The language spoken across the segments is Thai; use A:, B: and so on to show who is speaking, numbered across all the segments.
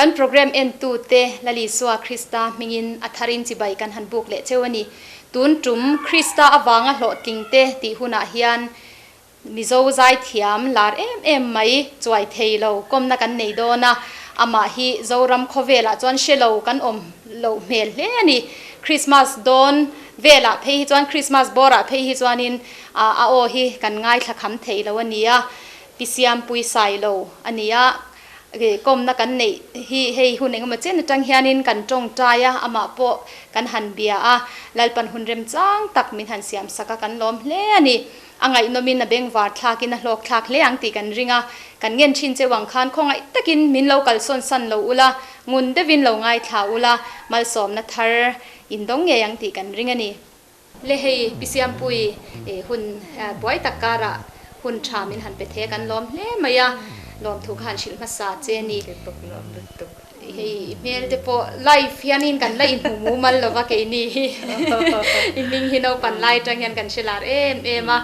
A: กันโปรแกรมเอ็นตูเตลลิสวาคริสตามิงินอัธรินจิบายกันหันบุกเละเชวันนี้ตุนจุมคริสตาอวังหลอติงเตติหุนาเฮียนมิโซใจเทียมลาร์ไม่จวยเทโลก้มนักันในโดนะอามาฮีโจรัมโคเวล่าจวนเชโลกันโลเมลเลนี่คริสต์มาสโดนเวล่าเพย์จวนคริสต์มาสบอระเพย์จวนินโอฮีกันง่ายทักคำเทโลวันนี้พิเซียมปุยไซโลอันนี้ก้มนักันในให้หุ่นเองมาเจนจังเฮียนินกันจงใจอามาโปกันหันเบียแล้วปันหุ่นเริ่มจ้างตักมินหันเสียมสักกันล้มเล่นี่อังไงนมินนเบงวาดทากินหลอกทากเลี้ยงตีกันริงกันเงินชินเจวังคานคงไอตะกินมินเรากัลส่วนสันเราอุลางุนเดวินเราไงทาอุลามาสอมนัทาร์อินดงเงยังตีกันริงนี่เล่ให้พิเศษปุยหุ่นบอยตะการะหุ่นชามินหันไปเทกันล้มเล่มายาล้อมทุกหันชิลมาซาเจนี่เฮ้ยเมลเดปไลฟ์ยันอินกันไลน์หูมูมันแล้วว่าแกนี่อินมิงฮินเอาปันไลฟ์จังยันกันชิลาร์มา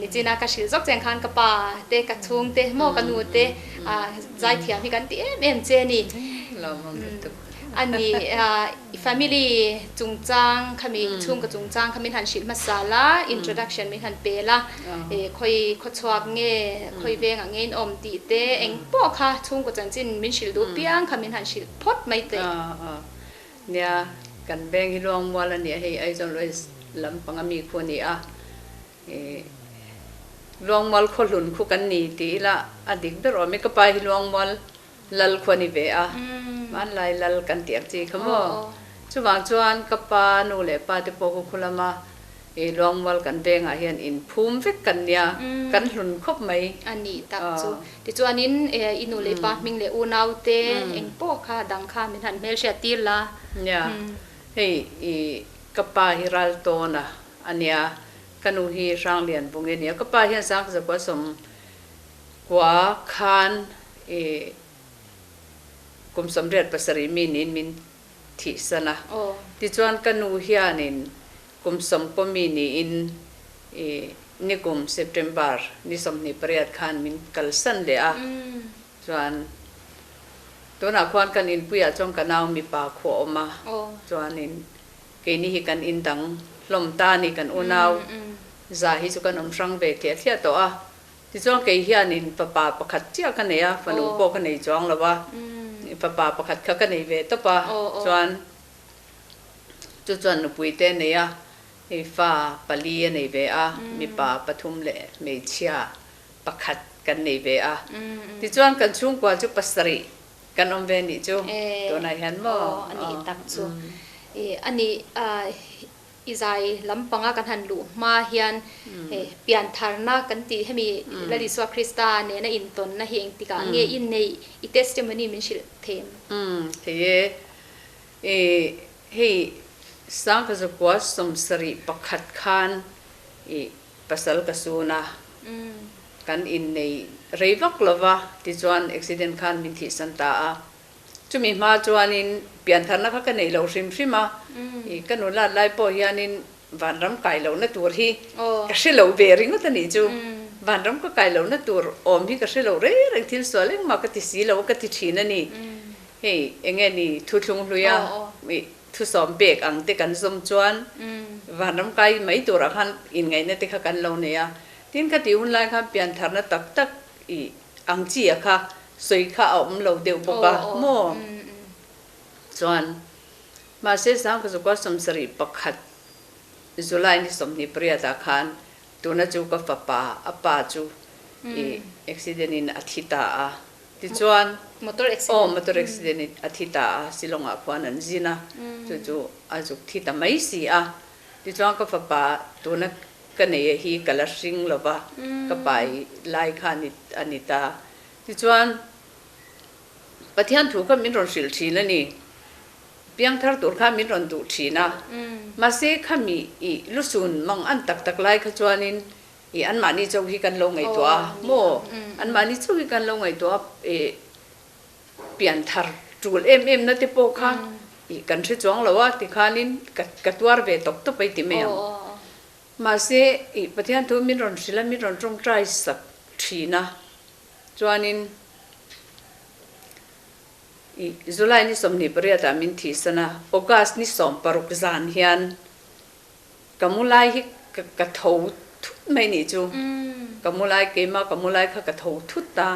A: นี่จีน่าก็ชิลซอกแจงคันกับป่าเตะกระทุงเตะหม้อกันนูเตะใจเถียงพี่กันตีเจนี่อันนี้family จุงจังขมิทุ่งกับจุงจังขมิหันชิลมาซาลา introduction มิหันเปล่าค่อยชวกเงี้ยค่อยเวงเงี้ยอมตีเตะเอ็งปอกค่ะทุ่งกับจังจินมินชิลดูเปียงขมิหันชิลพดไม่เตะ
B: เนี่ยกันแบงฮิลวงวัวละเนี่ยให้ไอ้จนเลยลำปังมีคนนี่ลวงวัลคนหลุนคู่กันนี่ตีละอดีตเดี๋ยวไม่ก็ไปฮิลวงวัลลัลคนนี่เวมันไล่ลัลกันเตียกจีขโมช่วงจวนกับปานูเล่ปาติโปกุคุลามาลวงวัลกันแบงอาเฮียนอินภูมิฟิกกันเนี่ยกันหลุนครบไหม
A: อันนี้ตักจูที่จวนนี้อินูเล่ปามิงเล่อูนาวเตเอ็งโปค่ะดังค่ะมิหันเมลเชียตีละ
B: เนี่ยเฮ้ยกับปาฮิรัลโตนะอันเนี้ยกันอุฮีร่างเรียนพวกนี้ก็ไปเห็นสักจะผสมกว่าคานกลุ่มสำเร็จภาษาริมินินมินทิสนะที่จวนกันอุฮีนินกลุ่มสมปมินินนี่กลุ่มเซปเทมเบอร์นี่สมนิปริยัติคานมินกัลสันเดียจวนตัวนักควานกันอินปุยจงกันเอามีปากขวอมาจวนอินเกนี่ฮิกันอินดังลมตานี่กันอุณาวจะฮิจุกันสังเวกเทียตัวที่จงเกี่ยนินปะปาประคัดเจ้ากันเนี่ยฝันอุปกันในจงแล้วว่าปะปาประคัดเขากันในเวทปะจวนจุจวนอุปุยเตเนี่ยฟ้าปลีในเวมีปาปทุมเล่เมเชียประคัดกันในเวที่จวนกันช่วงกว่าจุปัสริกันอมเวนิจูตัวไหนเห็นบ่
A: อันนี้ตักจูอันนี้อีใจลำปังกันหันลูมาเฮียนเปลี่ยนทารณะกันตีให้มีลลิสวาคริสตาเนี่ยนะอินตนนะเฮียงติกาเงยอินในอีเทสติมอนีมินชิลเทม
B: ที่ให้สังกัจกวาสมสริปขัดขานปัสสาวะกสูนะกันอินในเรวักลวะที่จวนอุบิเหตุขานมินทิสันตาจุมีมาจวนอินเปลี่ยนทางนักกันในเราชิมชิมากันนู่นละไล่ปอยานินวันรำไก่เราเนี่ยตัวที่ก็เชื่อเราเบริงก็ตันนี่จูวันรำก็ไก่เราเนี่ยตัวอมที่ก็เชื่อเราเรื่องที่สวนเรื่องมาก็ติสีเราก็ติชีนั่นนี่เฮ้ยเองนี่ทุลุงลุยมีทุสอมเบกอังติกันสมจวนวันรำไก่ไม่ตัวละคันอินไงเนี่ยติกันเราเนี่ยที่นั่นก็ที่หุ่นไล่ค่ะเปลี่ยนทางนั้นตักอังจีอะค่ะสวยค่ะเอาเราเดียวปกะโม่จวนมาเสียสังก็จะก็สมสริปขัดจุลัยนี่สมนิปริยตาคานตัวนั้นจูก็ฟ้าป่าอป้าจูอุบิเหตุนินอาทิตาที่จวน
A: มอเตอร์อุ
B: บิเหตุนินอาทิตาสิลงอาควันนั้นจีนะจู่อาจุที่ตาไม่สีที่จวนก็ฟ้าป่าตัวนั้นก็เนี่ยฮีกัลสิงลบะก็ไปไล่ขานิอานิตาที่จวนปฏิหันถูกก็มินรอนสิลชีแล้วนี่เพียงทาร์ตัวข้ามินรอนดูชีนะมาเสกข้ามีลุสุนมังอันตักไล่ขจวนินอันมานี่เจ้าที่กันลงไอตัวโมอันมานี่เจ้าที่กันลงไอตัวเปลี่ยนทาร์จูลนั่นที่โปข้ากันชิจวงแล้วว่าที่ข้านินกัดตัวเวตกตัวไปที่เมียมาเสกปฏิหันถูกมินรอนสิลมินรอนจงใจสักชีนะจวนิน จุลัยนี่สมนิปริยตามินทีสนะออกัสนี่สมปรุกจานเฮียนกมุลัยฮิกะทูทุดไม่นี่จูกมุลัยเกมากมุลัยขะกะทูทุดตา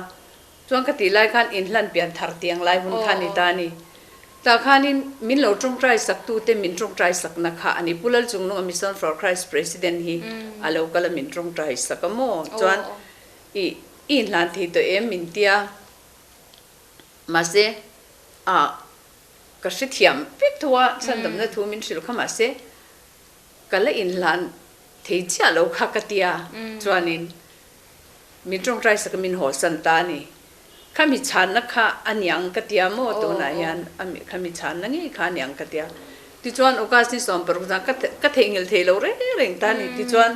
B: จวนกติไลคันอินลันเปียนทาร์เตียงไลหุนคันนิตานี่ตาคันนี้มินเราจงใจสักตูเตมินจงใจสักนักขะอันนี้ปุลลจุงนงมิสันฟอร์คริสต์ประธานฮีอาเลวก็ละมินจงใจสักโมจวนอินลันที่ตัวมินเตียมาเสก็สิเทียมพิกทัวสันดำเนทัวมินสิลเข้ามาเสก็ละอินลันที่เจ้าเราขักเตียจวนนินมินจงใจสักมินหัวสันตานี่ข้ามีฉันนะคะอันยังกเตียโมตัวไหนยันข้ามีฉันนั่งยี่ข้ายังกเตียที่จวนโอกาสที่สองปรุษาก็เทงิลเทโลเร่งตานี่ที่จวน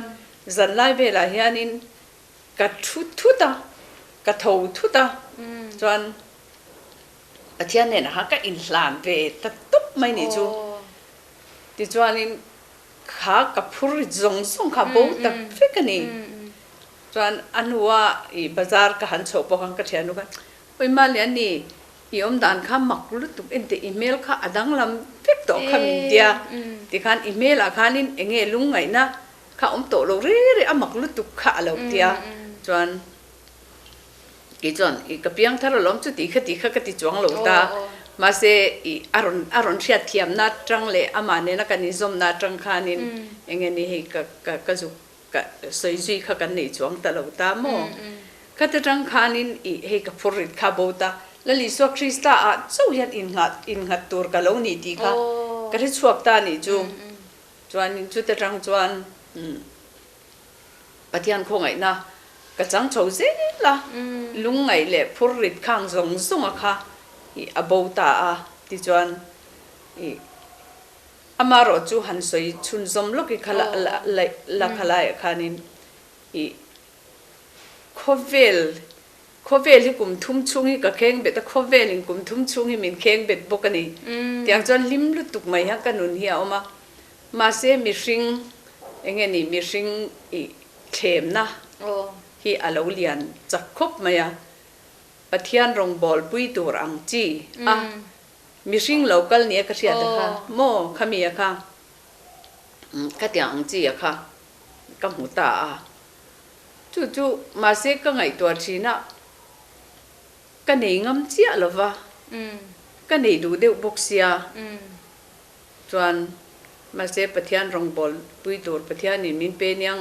B: จันไล่เวลาเฮียนินก็ทุตาก็ทูทุตาจวนอาทิตย์เนี่ยนะคะก็อินลานเวตตุ๊บไม่นี่จูที่จวนนินขากับผู้ริจงส่งขาโบตับฟิกนี่จวนอันว่าบาซาร์ก็หันโฉบกันก็เทียนุกันไปมาเลียนี่อมดานข้ามักลุตุกอินเตอีเมลข้าอดังลำฟิกต่อข้ามินเดียที่ขันอีเมลอะขันนินเองลุงไงนะข้าโตโลเร่มักลุตุกข้าเหล่าเดียจวนจวนกับเพียงถ้าเราล้มจุดตีข้ากติจวงเหล่าตามาเสอารอนเชียเทียมนัดจังเลยอามาเนี่ยนักนิยมนัดจังขันนินเองนี่ให้ก็จุก็สวยๆข้ากันนี่จวงตลอดตาโมข้าจะจังขันนินให้กับผู้ริดข้าโบตาแล้วลิสวคริสตาเจ้าเห็นอินหัดตัวกันแล้วนี่ดีค่ะก็ได้ช่วยตานี่จูจวนจุดจังจวนปฏิญาณคงไงนะก็จังโชว์เสร็จละลุงไงเล่ผู้ริดข้างส่งอะค่ะอาโบตาที่จวนอามารอจูหันสวยชุนสมลูกอีกละขลายค่ะนินโคเวลที่กุมทุ่มชุ่งให้กับเข่งเบ็ดแต่โคเวลที่กุมทุ่มชุ่งให้มินเข่งเบ็ดบกนี่อย่างจนลิมลุตุกไม่ฮักกันนุนเหี่ยวมาเสมีริงเองนี่มีริงเข็มนะที่อาลูเลียนจักคบมาปะเทียนรงบอลปุยตัวอังจีมีริงโลกัลเนี่ยก็เสียแต่ค่ะโมขมีอะค่ะก็เตียงอังจีอะค่ะก็หูตาจู่มาเสก็ไงตัวชีนะก็หนีงำเจียหรอวะก็หนีดูเด็กบุกเสียจวนมาเสปะเทียนรงบอลปุยตัวปะเทียนนี่มินเป็นยัง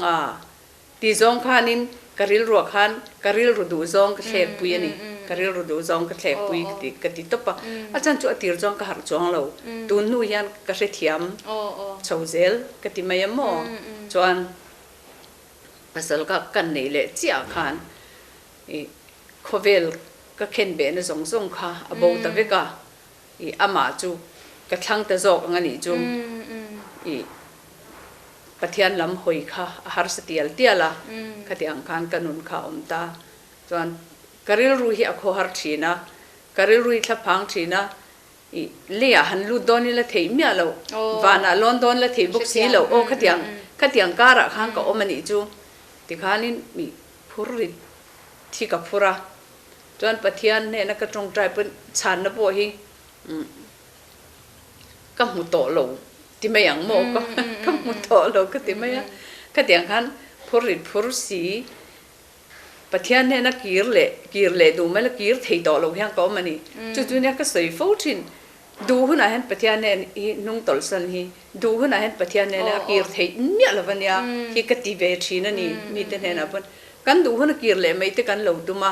B: ตีจงขานินกะริลรัวขันกะริลรูดูจงก็แทกปุยนี่กะริลรูดูจงก็แทกปุยกติตบปะอาจารย์จู่ตีจงก็หักจงเราตูนนู่ยันก็เสียเทียมชาวเซลกติไม่ยมอจวนภาษาก็กันนี่แหละเจียขันโคเวลก็เข็นเบนส่งค่ะอโบตะเวกะอามาจูกระทั่งตะจอกงั้นนี่จูปะเทียนลำหอยค่ะหาร์สเตียลเตียละคดีอังคารกันนุนค่ะตาจวนกะริลรุยอโคหาร์ชีนะกะริลรุยทับพังชีนะเลี้ยหันลูดอนนี่ละเทียมเนี่ยเราวานาลอนดอนละเทียบุกซีเราโอ้คดีอังการะข้างก็อมันนี่จูที่ข้านี่มีผู้ริดที่กับผู้ระจวนปะเทียนเนี่ยนักจงใจเป็นฉันนะบ่ฮีก็หูโตโลที่ไม่อย่างโมก็หูโตโลก็ที่ไม่ก็ที่อย่างนั้นผู้ริดผู้สีปะเทียนเนี่ยนักกีร์เล่ดูไม่ละกีร์ที่โตโลยังก็มันนี่จู่ๆเนี่ยก็ใส่ฟูชินดูหุ่นอาเห็นปะเทียนเนี่ยนุ่งตอลสันฮีดูหุ่นอาเห็นปะเทียนเนี่ยนักกีร์ที่เนี่ยละวันเนี่ยที่กติเวชีนั่นนี่มีแต่เนี่ยนะเพิ่นกันดูหุ่นกีร์เล่ไม่แต่กันเราดูม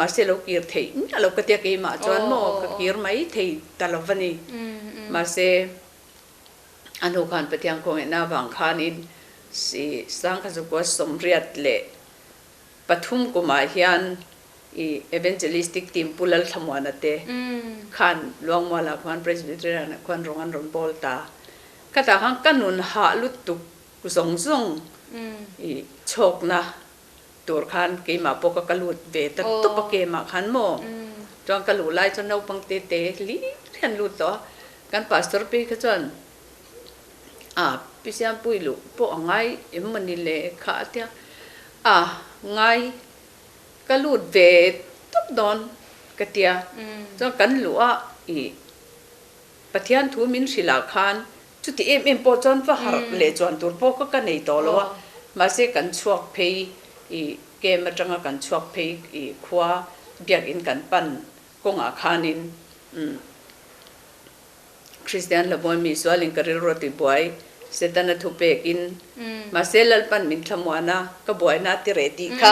B: าเสเรากีร์ที่เนี่ยเราก็เตียกมาจวนโมก็กีร์ไม่ที่ตลอดวันนี้มาเสอันหูขันปะเทียงคงเห็นหน้าบางขานินสิสร้างขจุกวสมเรียดเละปฐุมกุมาเฮียนevangelistic team ปุลลทำวันเตขันหลวงมาลาขัน presbyterian ขันโรงงานรอนบอลตาก็แต่ขันกันนุนหาลุตุกุสงโชคนะตัวขันเกมาปกกลุดเวตตุปเกมาขันโมจงกลุไลจนเอาปังเตลีเรียนลุดต่อกันปัสตอร์ปีขจรพิเศษปุยลุปอง่ายมันนี่เลยขาเตียง่ายกลุดเวตุบดอน กะเตียจ้องกันหลัวอีปะเทียนทูมินศิลาคานจุดที่เอ็มโปจอนว่าหาเลจวนตัวโปก็กันในตัวลัวมาเสกันชวกเพย์อีเกมมาจังกันชวกเพย์อีขวาเบียกอินกันปั้นกงอาคานินคริสเตียนละบอยมีสวาลิงกะริโรติบอยเสตันทุเปกินมาเซลปันมินทมวานะก็บอยนาติเรติค่ะ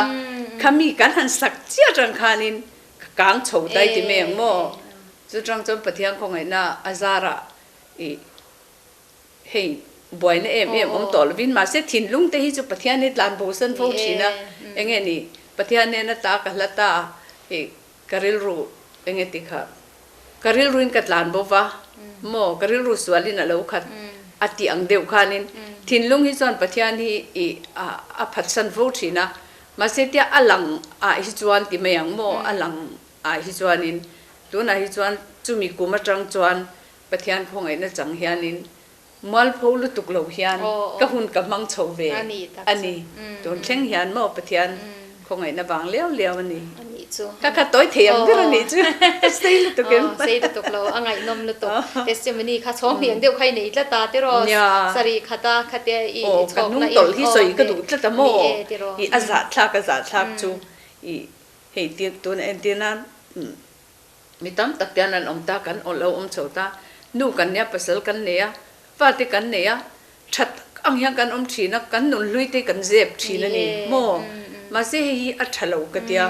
B: ขามีกันหันสักเจียจังคานินกางโฉได้ติเมงโมจุดจังจนปะเทียงของไอ้น่าอาซาระอีเฮ้บอยน่ะเอ็มอมตอลวินมาเสถินลุงแต่ฮิจุปะเทียนนี่ลานโบสันโฟชีนะเองนี่ปะเทียนเนี่ยนะตากะละตาอีกะริลรูเองติค่ะกะริลรูนกัดลานโบวะโมกะริลรูสวาลินะแล้วคัดอติอังเดียวคานินทินลุงฮิจอนปะเทียนที่อีพัดสันโฟชีนะมาเสตียอลังฮิจวนติเมยังโมอลังฮิจวนินตัวน่ะฮิจวนจุมีกุมาจังจวนปะเทียนของไอ้น่ะจังเฮียนินมอลพูลุตุกโลเฮียนก็หุ่นกับมังโชเวอันนี้ตัวเช่งเฮียนโมปะเทียนของไอ้น่ะบางเลี้ยวอันนี้ก็ต้อยเทียมด้วยนี่จ้ะเซลตุกเอ็ม
A: เซลตุกเราอ่างไงนมลุตุกเทสต์มันนี่ข้าชอบเลี้ยงเดียวใครนี่ละตาเตรอสรีขัดขัดเตอีชอบนะ
B: นุ่งตอลที่สวยก็ดูละตาโมอีอาซาทักจูอีเฮตีตัวนั้นตีนั้นมีตั้มตักยานันอมตากันอมเราอมโฉตานู่กันเนี่ยภาษากันเนี่ยฟาติกันเนี่ยชัดอังยังกันอมชีนักกันนุ่นลุยตีกันเจ็บชีนั่นนี่โมมาเสียฮีอัจฉริยะกันเดีย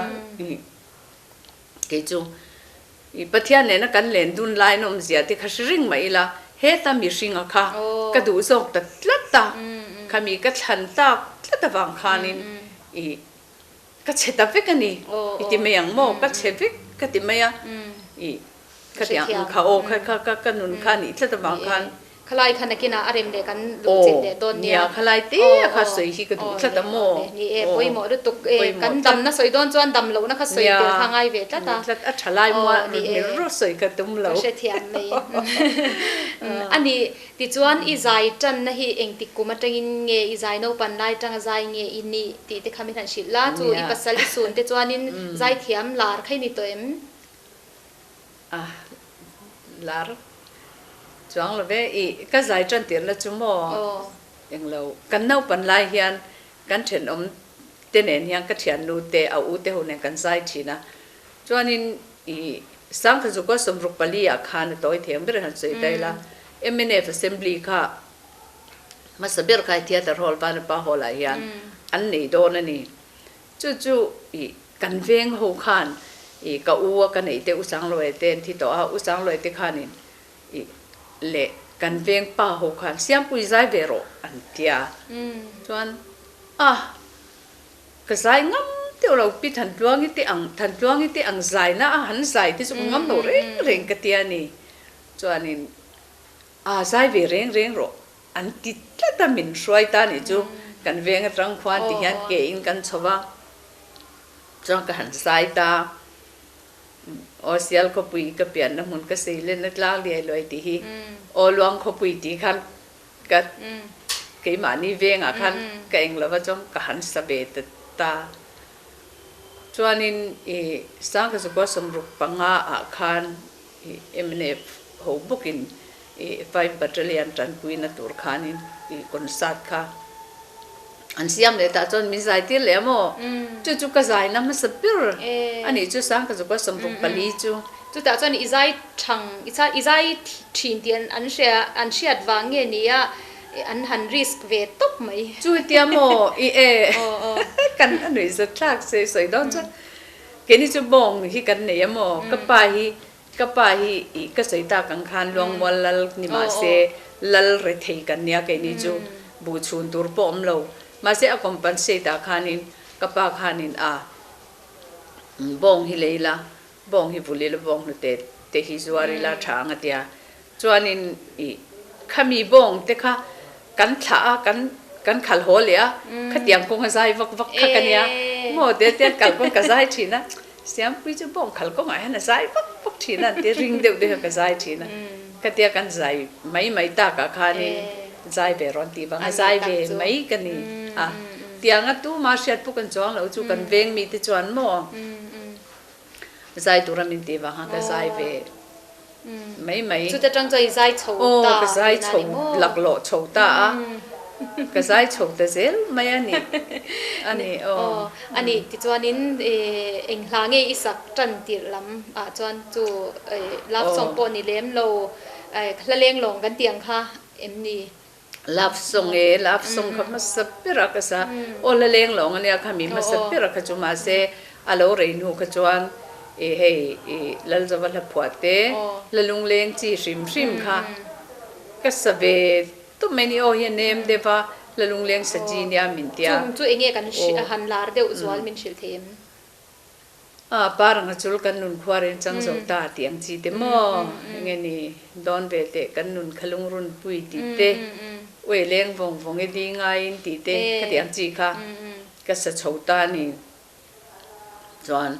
B: เกจูอีปะเทียนเนี่ยนักกันเล่นดุนไลน์นมเสียที่เขาชิงมาอีละเฮตามีชิงอะค่ะกระดูส่งตัดลัดตาขามีกระชันตาลัดตาบางคานินอีกระเชตาฟิกันนี่อีที่ไม่ยังโมกระเชฟิกกระติไม่ยะอีกระติยังเขาโอ้กระนุนคานี่ลัดตาบางคาน
A: ขลายขนาดกินอะไรเด็กกันดูจิตเด็กต้นเนี่ย
B: ขลายตีข้าสวยที่กระดูลัดตาโม
A: นี่ป่วยหมอดูตุกกันดำนะสวยโดนจวนดำเหลวนะข้าสวยเดือดทางไอเวทลัดตา
B: ลัดอัจฉริยะมัวมีรสสวยกระตุ้มเหลว
A: เสียเทียนเลยอันนี้ติจวนอีใจจันนะฮีเองติกุมาจังเงยอีใจโนปันไลจังใจเงยอินนี่ติคำมิทันชิลาจูอีปัสสลิสุนติจวนินใจเทียมลาร์ใครนี่ตัวเอ็ม
B: ลาร์จวงละเวอีก็ใจจันเตียนละจุโมอย่างเรากันเน่าปันไลเฮียนกันเฉินอมเตเนนยังก็เฉียนนูเตเอาอุเตหูเนี่ยกันใจชีนะจวนินอีสังขจุก็สมรุปปลีอาคารตัวเทียมไม่ได้หันใจได้ละMNF Assembly ค่ะมาสเบียร์ใครเทียแต่ฮอลปานป้าฮอลายานอันนี้โดนนี่จู่ๆอีกันเวงหูขานอีก็อัวกันนี่เตอุสังลอยเต้นที่ตัวอุสังลอยเตขานินอีเละกันเวงป้าหูขานเสียมปุยใจเวโรอันเทียจวนก็ใจงั้มเดี๋ยวเราปิดทันตัวงี้ที่อังใจนะหันใจที่สุดงั้มเราเร่งกันเทียนี่จวนนี่ใจเวเร่งโรอันติดละตามินช่วยตานี่จูกันเวงรังควานที่ยันเก่งกันชวะจงกันใจตาโอเสียลขบุยก็เปลี่ยนน้ำมันก็สีเล่นนักล่าเลียลอยตีฮีโอลวงขบุยตีคันก็เกี่ยมานี่เวงอ่ะคันเก่งแล้วว่าจงกันสเบตตาจวนนินสังกัสกุสมรุปปังอาคันMNF หูบุกิน5 battalion จันกุยนัตุรคานินคนสัตว์ค่ะอันเสียมเลยแต่จนมีใจที่เหลือโมจู่ๆก็ใจน้ำมันสปิร์อันนี้จู่สังก็จะก็สมรุปปลีจู่
A: แต่จนอีใจชังอีใจทีนเตียนอันเชียดวางเงี้ยนี่อันหันริสเวทตกไหม
B: จู่เตียโมกันอันนี้จะชักสวยๆดอนจ้ะเกนี่จะบ่งที่กันเนี่ยโมก็ไปก็ใส่ตากังคานลวงวัลลนิมาเซลลเรทีกันเนี่ยแกนี่จูบูชุนตุรปอมโลมาเซอคอมปันเซตาคานินกับปาคานินบองฮิเลล่าบองฮิบุเลลบองนุเตฮิจวาริลาทางเตียจวนินขามีบองเตค่ะกันท้ากันขัลโหเลียขัดยังคงกระจายวักกันเนี่ยโมเตกันคงกระจายชีนะเสียงปุ้ยจะบ่งขัลก็ไม่ให้นะใจปักทีนั่นที่ริงเดียวก็ใจทีนะก็เตียกันใจไม่ตากะคานี่ใจเบรอนตีบังใจเบไม่กันนี่เตียงตู้มาเชียดพวกกันจวงแล้วจูกันเวงมีที่จวนหม้อ zai turamin ti wa ha ka zai ve mấy
A: chú ta trang chơi zai chầu ta
B: cái zai chầu lạc lộ chầu ta cái zai chầu ta zel mấy
A: anh thì cho nên anh là nghe isak trần tiệt lắm cho chú lạp song po ni lem lo là leng long cái tiếng ha em ni
B: lạp song khắp mà sắp ra cái sa ô là leng long anh em mình mà sắp ra cái chỗ mà se alo rein hu cái chuan hey lal zawal phuate lalung leng chi rim kha ka save to many o hian name deva lalung leng sajinia mintia
A: chu enge kan han lar deuh zual min shil them
B: parang chul kan nun khwaren chang zo ta tiang chi te mo nge ni don ve te kan nun khalung run pui ti te we leng vong e ding a in ti te ka tiang chi kha ka sa chhota ni chuan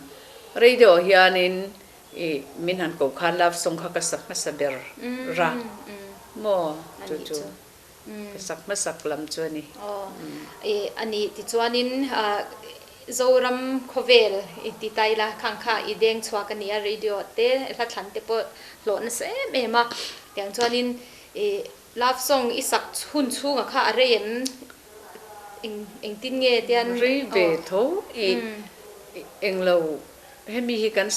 B: radio hianin min han ko khan love song kha ka sak ma saber ra mo chu ka sak ma sak lam chu ni
A: ani ti chuanin zoram khovel ti taila khangkha I deng chwa ka nia radio te Hlawhtlingte po lon se me ma tiang chuanin love song isak hun chunga kha arein eng tin nge tian
B: ri ve tho englo hemi hi kan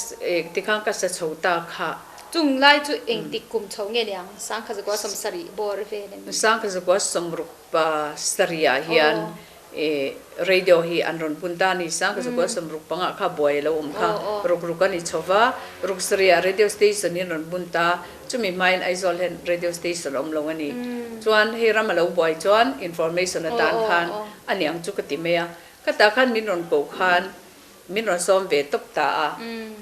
B: tikang ka sa chhota kha
A: chung lai chu eng tikum chho nge nyang sang kha ko som sari bor ve ne
B: sang ka ko som rup pa saria hian radio hi anron punta ni sang ka ko som rup panga kha boy lo kha ruk ani chowa ruk saria radio station ni ron punta chumi main aizol hen radio station lo ani chuan he ram lo boy chuan information atan khan aniang chu ka ti meya ka ta khan min ron ko khan min ron som ve top ta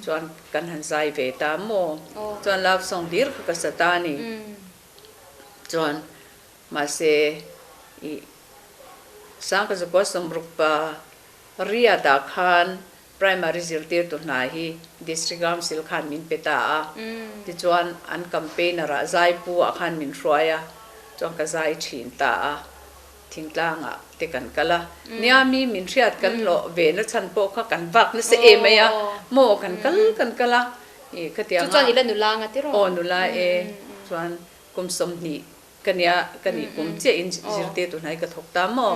B: chuan kan han sai ve ta mo chuan love song dir ka satani chuan ma se sang ka ko som rukpa ria da khan primary zirtir to na hi district council khan min peta ti chuan an campaigner a zai pu a khan min hruaya chuan ka zai thin ta thingtlanga te kan kala niami min riat kan lo ve na chan po kha kan vak na se emaya mo kan kala khatianga
A: chuan ila nulanga ti ro
B: nula chuan kum som ni kani kum che in zirte tu nai ka thok ta mo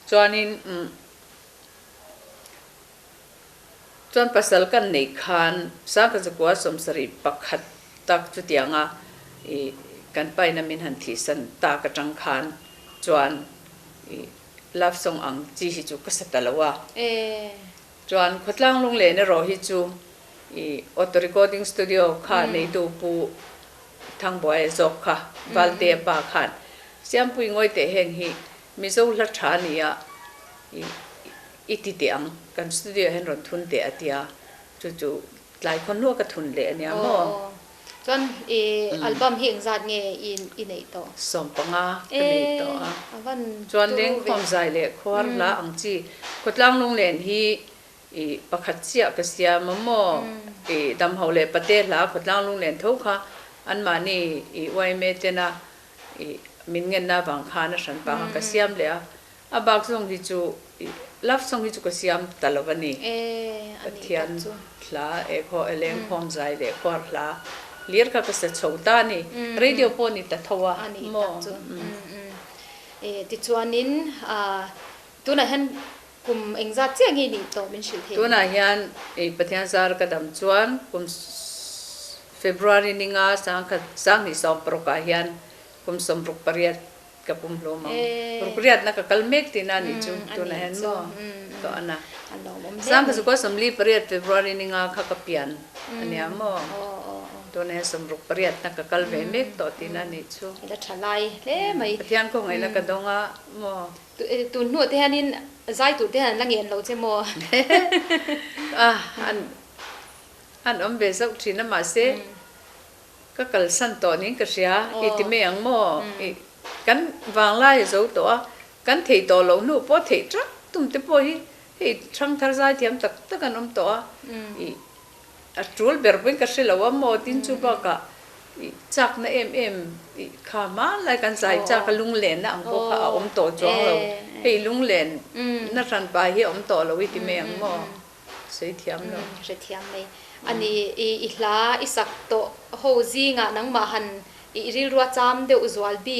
B: chuanin chuan pasal kan nei khan sa ka zakwa som sari pakhat tak chu tianga kan paina min han thi san ta ka tang khan chuan love song ang chi hi chu ka satalawa chuan khotlang lung le na ro hi chu auto recording studio kha nei tu pu thang boy zok kha valte pa khan siampui ngoi te heng hi mizo la thania iti te ang kan studio hen ron thun te atia chu lai khon nu ka thun le ania mo
A: chuan album hi engzat nge in nei to
B: som panga nei to chuan leng khom zai le khwar la ang chi khotlang lung len hi pakhat chia ka sia mo dam hole pate la khotlang lung len tho kha an mani wai me tena min ngen na wang kha na san pa ka siam le a bak song hi chu love song hi chu ka siam talovani athian thla kho eleng khom zai le khwar la lir ka sa chhota ni radio po ni ta thowa mo
A: ti chuanin tuna han kum engza chiangi ni to min shil the
B: tuna hian pathian zar ka dam chuan kum February ninga sang ni som proka hian kum som prok pariat ka pum lo ma prokriat na ka kalmek tina ni chu tuna hen mo to ana sang ka ko som li pariat February ninga kha ka pian ania mo to ne som ruk pariat na ka kalve mek to tina ni chu
A: la thalai le mai
B: pathian ko ngai la ka donga mo
A: tu nu te hanin zai tu te han langien lo che mo
B: an ombe zau thina ma se ka kal san to ning ka ria iti me ang mo kan wang lai zo to kan thei to lo nu po thei tra tum te po hi thang thar zai thiam tak tak an om to a trul berbin ka se lawa mo tin chu ba ka chak na em kha ma lai kan sai chak lung len na ang ko kha om to chong lo hei lung len na ran pa hi om to lo iti me ang mo sei thiam lo
A: se thiam mai อันนี้อีหลาอีสักโตโฮซีงะนังมาหันอีริลรัวจามเดอุจวลบี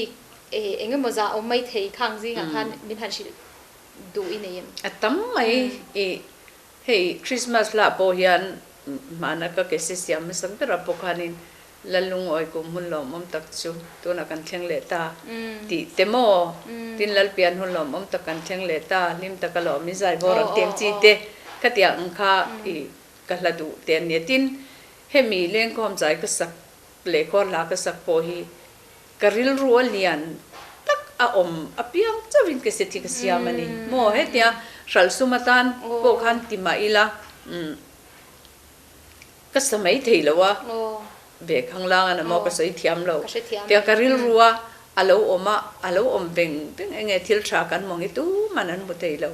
A: เองมจะเอาไม่เทข้างซิงะคันมินหันชิดูอินเอง
B: ตั้มไม่เฮ้คริสต์มาสละโปเฮียนมานักก็เกษเสียมสังแต่รับปกานินละลุงอ้อยกุมหุ่นหลอมตักชูตัวนักกันเชียงเลตาติเตโมตินลัลเปียนหุ่นหลอมตักกันเชียงเลตาลิมตะกะหลอมิใจบอรังเตียงจีเตขัดยังข้าอีกะละดูเตียนเนี่ยตินเฮมีเลี้ยงความใจก็สักเล็กคนละก็สักโปฮีกะริลรัวเลียนตักอาอมอเปียงจะวินเกษตรกษยามันนี่โมเฮตียรัลสุมาตันโปคันติมาอีละก็สมัยที่แล้ววะเบกข้างล่างนะมอก็ใส่เทียมเราเตียกะริลรัวอาลูอมเบ่งเองทิลชากันมองituมันนั้นบุตรเรา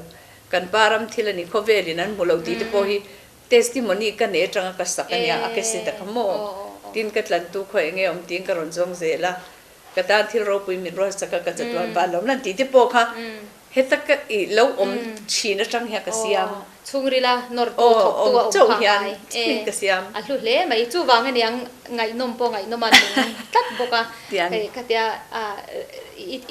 B: กันปารำทิลนี่เขาเวลินั้นบุเราตีตัวฮีเทสติมอนีกันเนี่ยจังก็สักกันเนี่ยอาเกสิตะขโมตินกัดลันตุข่อยเงี้ยตินกระรอนจงเซละกระดานที่เราปุยมินรัวสักกระจัดวันบานลมนั่นตีที่โปค่ะเฮตักอีแล้วชีนจังเฮียกเสียม
A: ชุงรีลานอร์ตูถกตัว
B: เจ้าเฮียนกเสียม
A: อันลุเล่ไม่จู่วางเงี้ยไงนมโปไงนมันตัดบกะก็เดีย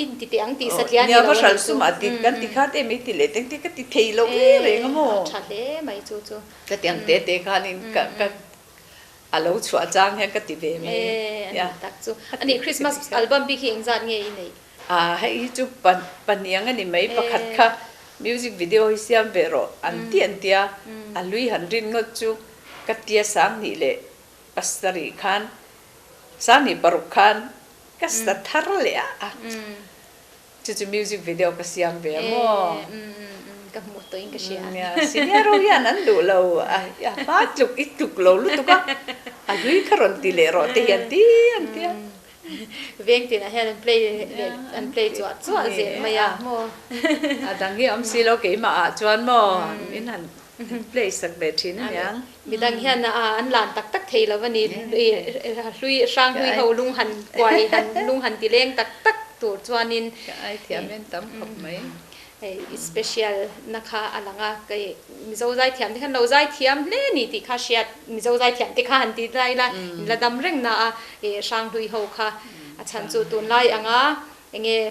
A: อินติเตียงตีสัตยา
B: เนี่ยก็ฉันสมัติกันติขาเตไม่ติเลติติก็ติเทโลเรื่องมั้ง
A: ฉันเล่ไม่จู่
B: ก็เตียงเตะขานินก็อาลูชัวจางเฮียก็ติเวมี
A: ตักจู่อันนี้คริสต์มาสอัลบั้มบิ๊กเฮงจัดเงี้ยนี่
B: ให้จู่ปันยังอันนี้ไม่ประคัดค่ะมิวสิกวิดีโอเสียงเบโรอันเตียนเตียอันลุยหันรินงดจู่กัดเตียสังนี่เละปัสตารีคันสังนี่ปรุคันกัสตัดทาร์เลยจู่มิวสิกวิดีโอก็เสียงเบโม
A: ก็หมดตัวเองก็เชียร์
B: เนี่ยสิ่งนี้เราอย่างนั้นดูเราฟ้าจุกอีจุกเราลุตุก็ลุยคารอนติเลโรเตียน
A: เวงตินะเฮนเพลย์จวดเสียมาอย่างโม
B: ดังที่อมซีโลเกมาจวนโมมินันเพลย์สักเบชินยัง
A: มีดังเฮนอันหลานตักเทแล้ววันนี้ลุยสร้างลุยเขาลุงหันกวายหันลุงหันติเลงตักตัวจวนิน
B: ไอเทียมเป็นตั้มขบไหม
A: สเปเชียลนะคะอะไรง่ะก็มิโซใจเทียมที่ขันเราใจเทียมเล่นี่ที่ข้าเชียดมิโซใจเทียมที่ข้าหันที่ได้ละระดับเร่งนะช่างดุยเขาค่ะฉันจูตุนไล่อ่ะง่ะเงี้ย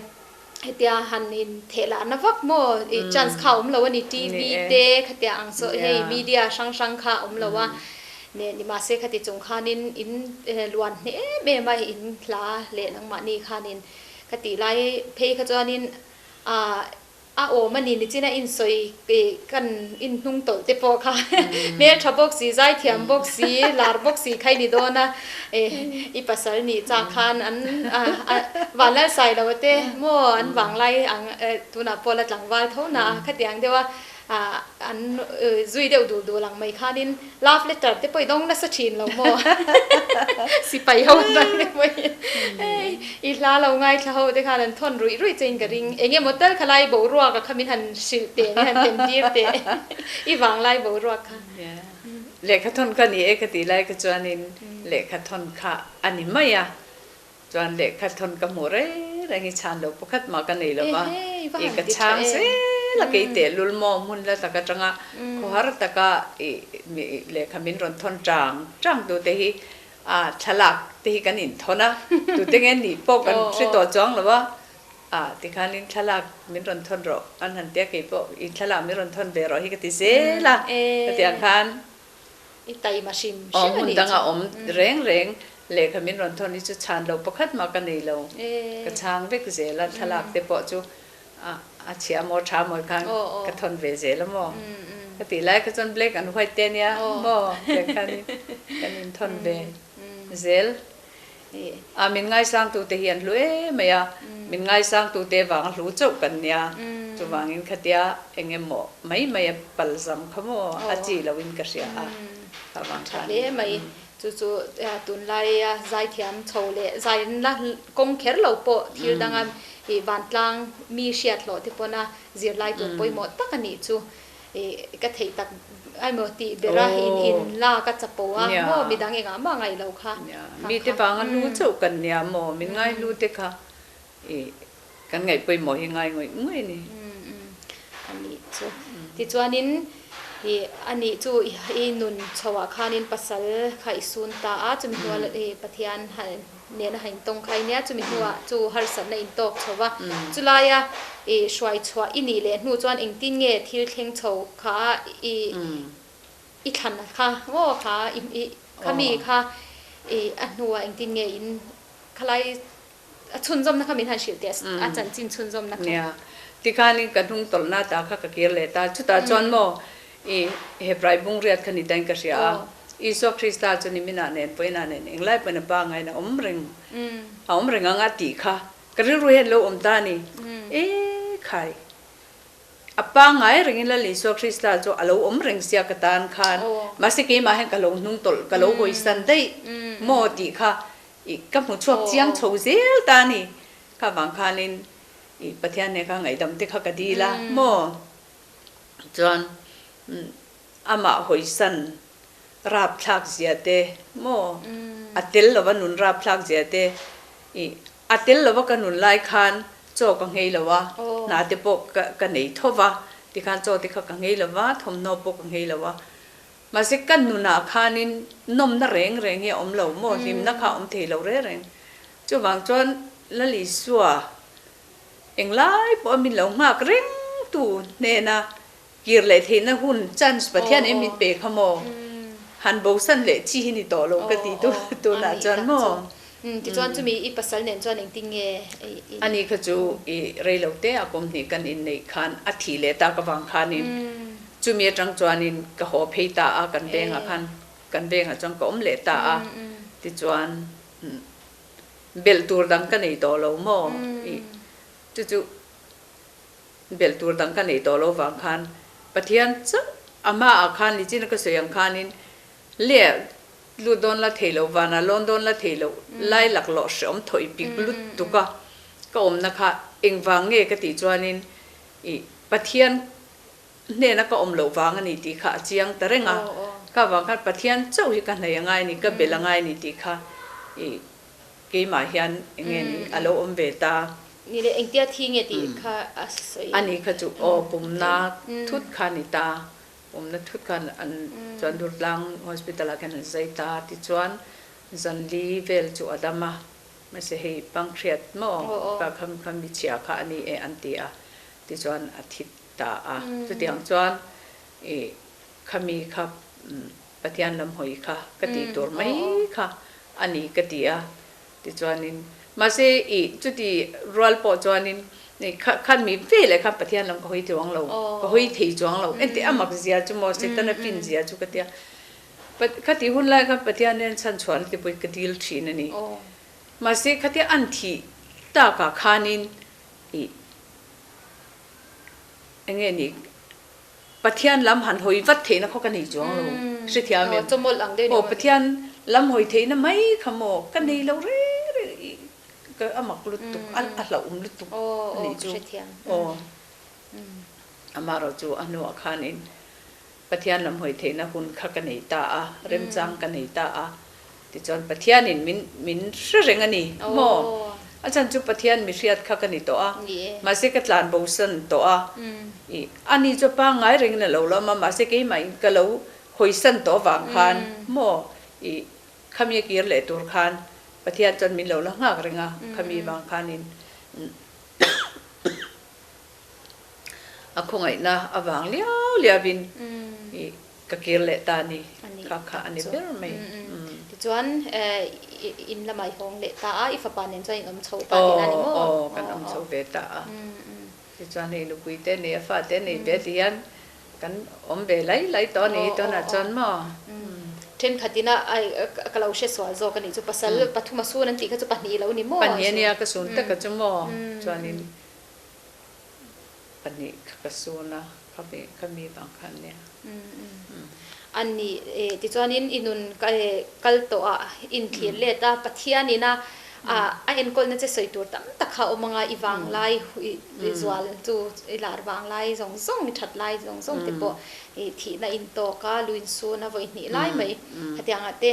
A: เดียหันนินเทลานะฟักโมจันส์ข่าวเราวันนี้ทีวีเด็กเดียอังโซเฮมีเดียช่างข่าวเราว่าเนี่ยนี่มาเสกติจงขานินอินล้วนเนี่ยเมื่อไม่อินลาเล่นังมานี่ขานินคติไล่เพย์ขจรนินโอ้มันนี่จีน่าอินสวยกันอินนุ่งโตเตปอกค่ะเมื่อชอบบอกสีใจเทียมบอกสีลาร์บอกสีใครนี่โดนนะอีภาษานี่จากคันอันวันแรกใส่เราเต้โม่อันหวังไล่อันตัวน่ะพอละหลังวันเท่าน่ะขัดยังเดียวว่าอันจุยเดียวดูหลังไม่ค่ะนินลาฟเลตเตอร์เตปอยต้องน่าสะชินเราโม่สิไปเอาดังเลยไม่อีลาเราไงเขาเด็กค่ะนั่นทนรุยเจนกระริงเงี้ยมดเตอร์ขลายบ่รัวกับขมิ้นหันสิเตะหันเต็มที่เตะอีหวังไล่บ่รัวค่ะ
B: เล็กทนกันนี่กติไล่ก็จวนนินเล็กทนค่ะอันนี้ไม่อะจวนเล็กทนกับหมูเร่อะไรงี้ชานเราพวกขัดมากันนี่หรอวะอีกช้างสิแล้วก็เตะลุลมอมุนแล้วตะกะจังอ่ะเขาหาตะกะเล็กขมิ้นรอนทนจังตัวเตะฉลากเตะกันอินทนะตัวเตะเงี้ยนี่ปกกันสิตัวจ้องหรอวะที่คันนี้ฉลากมิรอนทนรออันนั้นเตะกี่ปกอีฉลากมิรอนทนเบรอฮิกติเซละเตะคัน
A: อีไตมาชิม
B: มุนดังอ่ะเร่งเล็กขมิ้นรอนทนนี่จะชานเราประคัดมากันนี่เรากระช่างเวกเซละฉลากเตะปกจูอาเชียมอชามอคังกระทนเวเซละมอกติแรกก็จนเบลกอันห้อยเตเนี่ยมอเด็กคันนี้ทนเวเซลมินง่ายสร้างตัวเตียนลุยไหมอ่ะมินง่ายสร้างตัวเตวางรู้จุกันเนี่ยจะวางอินขัดยาเองหมอไม่ปัลซัมขโมอาจีเราวินกระเสียวาง
A: ชันเลยไม่จู่ตุนไล่ใจเทียมโชว์เลยใจนักกงเขรเราโปที่ดังอันวันกลางมีเชียดหล่อที่ปนะเสียไล่ตัวปอยหมดตักนี่จู่ก็เทตักไอ้หมดตีเบราหินลาก็จะปัวโมมีดังเองมาไงเราค่ะ
B: มีแต่บางอันรู้จุกันเนี่ยโมมีไงรู้แต่ค่ะกันไงปอยหมดยังไงงวยนี่
A: อันนี้จู่ที่จวนนิน อันนี้จูนุนชาวคานินปัสสาวะไข่ซุนตาจูมีหัวปะเทียนเนี่ยนะเห็นตรงใครเนี่ยจูมีหัวจูฮาร์สันในอินโตกชาวจุลายช่วยชัวอินี่เลยหนูจวนเองตินเงี้ยที่เข่งชาวขาอีขันนะคะว่าขาขามีค่ะอันหัวเองตินเงี้ยอินใครชุนจมนะคะมีทางชิลเตสอาจารย์จินชุนจมนะคะ
B: เนี่ยที่ข้านี่กระทุ่งตลนาตาข้ากระเกียร์เลยตาชุดตาจวนโมเฮบรายบุงเรียดขณิดังกระเสียอีสวคริสตาจนิมินาเนนไปนาเนนเองไล่ไปนบ้างไงนะอมเริงงาติค่ะกระรู้เห็นโลอมตานี่ใครอป้าไงเรื่องละลิสวคริสตาจะอโลอมเริงเสียกตานคานมาสิกีมาเห็นกะโลนุ่งตลกะโลหอยสันได้โมติค่ะอีกกับหัวชวกเจียงโฉเซลตานี่ข้าบางคานินอีประเทศเนี่ยข้าไงดำที่ข้ากระดีละโมจวนอามาหอยสันราบพลักเสียเตโมอัตเตลลว่านุนราบพลักเสียเตอัตเตลลว่ากันนุนไล่คานโจกังเฮลวะนาเตปกกันไหนทว่าที่คานโจที่เขากังเฮลวะทมโนปกกังเฮลวะมาสิกันนุนาคานินนมน่าเร่งเฮียอมเหลาโมหิมนักข่าอมเทเหลาเร่งจู่บางจวนละลิสัวเองไล่ปอมินเหลามากเร่งตูเนนะกีร์เลยเทนะหุ่นจันสปะเทียนเอ็มิเปขโมหันโบสันเลยชีหินิต่อลงกติตัวน่าจวนโม
A: ที่จวนจะมีอีปัสสาวะเนี่ยจวนเองติงเง
B: อันนี้คือจูเรื่องเตะอากมนี่กันอินในคันอาทิเลตากบางคันนินจูมีจังจวนนินกะหอบเพตาอากันเบงอาคันกันเบงอาจังก็เลตาอาที่จวนเบลตูร์ดังกันในต่อลงโมจู่เบลตูร์ดังกันในต่อลงบางคันปะเทียนจังอามาอาคันลิจินก็เสียงคันนินเลี้ยลูดอนละเทโลวานาลอนดอนละเทโลไล่หลักหล่อสมถอยปิกลุดตุกะก็อมนะคะเองวางเงกติจวนินปะเทียนเนี่ยนะก็อมเหลวางอันนี้ตีค่ะเจียงแต่เร่งอ่ะก็วางกันปะเทียนเจ้าหิกันไหนยังไงนี่ก็เบลยังไงนี่ตีค่ะกี่หมายเฮียนยังไงนี่อโลอมเบตา
A: นี่เลยเองเตี้ยทิ้งเงติค่ะ
B: อันนี้คือจุปุ่มนาทุดคานิตาผมนัดทุกคนอันจวนดูหลังฮอสพิทอลกันใจตาที่จวนจันลีเวลจูอดามาไม่ใช่ให้ปังเครียดมอปากคำวิเชียค่ะอันนี้อันเดียที่จวนอาทิตย์ตาจุดอย่างจวนขมีครับปฏิญาณลำหอยค่ะกติตัวไม่ค่ะอันนี้กติที่จวนนินมาเสียจุดที่รัลปอจวนนินนี่ขั้นมีเวลเลยครับปฏิญาณลำก็หอยจวงเราก็หอยที่จวงเราเอ็นที่อามักเสียจุโมสิตันฟินเสียจุกติคติหุ่นไล่ครับปฏิญาณเนี่ยฉันชวนที่ไปกติลชีนั่นนี่มาเสียคติอันที่ตากาขานินเงี้ยนี่ปฏิญาณลำหันหอยวัดเทนะเขากันนี่จวงเราสิที่อามีโอ้ปฏิญาณลำหอยเทนะไม่ขโมกันนี่เราเร่ก็อามักลุตุกอันเราลุตุกนี่จูอามาเราจูอนุอาคานินปฏิญาณลำหอยเทนะหุ่นขกันนี่ตาเริ่มจังกันนี่ตาที่จวนปฏิญาณนินมินเรื่องอันนี้โมอาจารย์จูปฏิญาณมิเรียดขกันนี่ตัวมาเสกตลานบูสันตัวอันนี้จูปังไงเรื่องนั่นเราละมาเสกให้มาก็เราหอยสันตัววางคันโมขมีกีร์เลตัวคันปฏิญาณจนมีเราละงักเรื่องขมีบางคันนินคงไงนะอวังเลี้ยวบินก็กีร์เลตานี่ค่ะอันนี้เบลไม่
A: จวนอินละไม่หงเลตาอีฟ้าปานเนี่ยจวนอมโชตานี่นั่นนี่โม่
B: กันอมโชเบตาจวนนี่ลูกวิเตนี่ฟ้าเตนี่เบติยันกันอมเบไล่ตอนนี้ตอนนั้นจวนมั่
A: เช่นขัดนะไอ้กเราเชื่อสวาโจกันนี่จุปัสสาวะปัทุมาสู้นั่นตีก็จุปันนี้แล้วนี่โม่
B: ปันนี้เนี่ยก็สูนแต่ก็จะมั่จวนนี่ปันนี้ก็สูนนะเขามีบางคันเนี่ย
A: อันนี้ที่จวนนี้อินุนกัลโตอินเทียนเลตาปัทยานี่นะไอเอ็นกอลนั่นจะสวยตัวตั้มตะเขาเอามังอีวางไล่วิจวลจูอีหลาร์วางไล่ส่งมีถัดไล่ส่งติดบ่ที่น่ะอินโตกาลุยซูนะวันนี้ไล่ไหมหัดยังหัดเต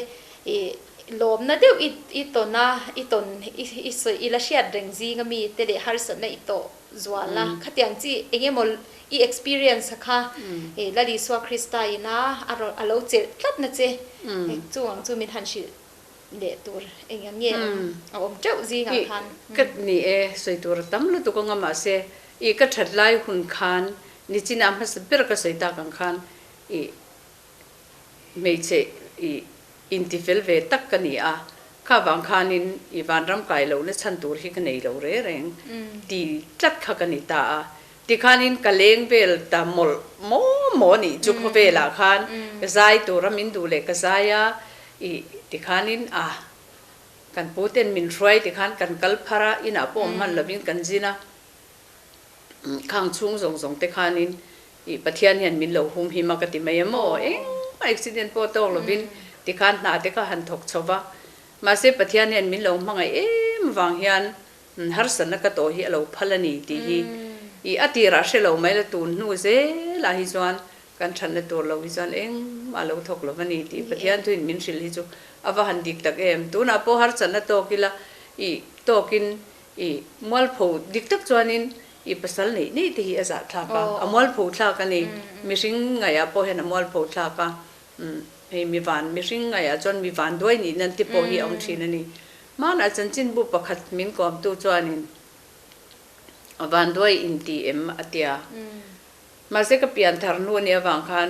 A: ลมนะเดี๋ยวอีตนนะอีตนอีสวยอีละเชียดเริงจีก็มีแต่เดี๋ยวฮาร์สันนะอีโตจวนละขัดยังจีเองมอลอี experience ค่ะละดิสวาคริสตายนะอารมณ์เจ็ดลัดนะเจจวงจูมิทันชิเดตัวเองยังเงี้ยเอาอมเจ้าจีกันทัน
B: ก็นี่สวยตัวตั้มลุตุกงมาเสอีก็ถัดไล่หุ่นคันนี่จีน่ามันสเปรก็สวยตากันคันอีไม่ใช่อินทิเฟลเวตักกันนี่ข้าบางคันอีวันรำไก่เราเนี่ยฉันตัวที่กันนี่เราเร่งดีจัดข้ากันนี่ตาที่คันกะเลงเวลตามหมอนี่จุกเวลาคันกระจายตัวรำมินดูเล็กกระจายที่คันกันพูดเต็นมินช่วยที่คันกันกัลพาระอินาปอมมันละมินกันจีนะข้างชุ่งส่งที่คันปะเทียนเห็นมินเหลวหุมหิมากติไม่ยมอุบิเหตุพอตกละมินที่คันหน้าที่ก็หันถกชาวมาเสพปะเทียนเห็นมินเหลวมังไงวางเฮียนฮาร์สันนักตัวฮีเหลวพัลนีที่อติราเชเหลวไม่ละตูนนู่เซลาฮิจวนกันฉันละตัวเหลวฮิจวนมาเหลวถกละวันนี้ที่ปะเทียนทุนมินสิลฮิจูอาวหันดิกตักตูน่าพอฮาร์สันนักตัวกิละโตกินมัลพูดิกตักจวนินภาษานี่ที่อาจารย์ทากามัลพูทากันนี่มิสิงไงพอเห็นมัลพูทากามีวันมิสิงไงจนมีวันด้วยนี่นั่นที่พอเห็นองค์ชีนั่นนี่มันอาจารย์จินบุปผามินกอมตัวจวนินวันด้วยอินทีอัตยามาเสกเปลี่ยนทางนู้นเนี่ยบางครั้ง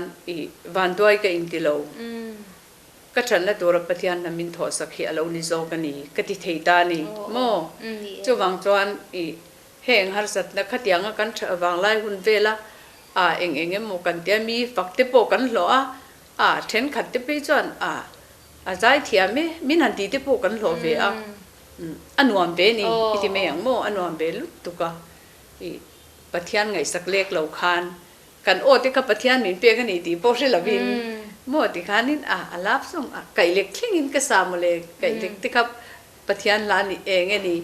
B: วันด้วยก็อินทีโลก็ฉันละตัวรับประทานน้ำมินทอสักเหล่านี้โจกันนี่ก็ติดเหตุการณ์นี่โม่จู่บางจวนเฮงฮาร์สัตนักขัดยังกันวางไล่หุ่นเวลาเองโมกันเดียมีฝักเตปกันหรอเทนขัดเตปจวนใจเทียมมินันตีเตปกันหรอเวอันวันเวนี่ที่ไม่ยังโมอันวันเวลุตุกะประทานไงสักเล็กเหล่าคานกันโอ้ที่กับประทานมินเปียกันนี่ตีโปชิลาวินโมติขานินลาบส่งไก่เล็กทิ้งอินก็สามเลยไก่เล็กที่กับประทานลานเองนี่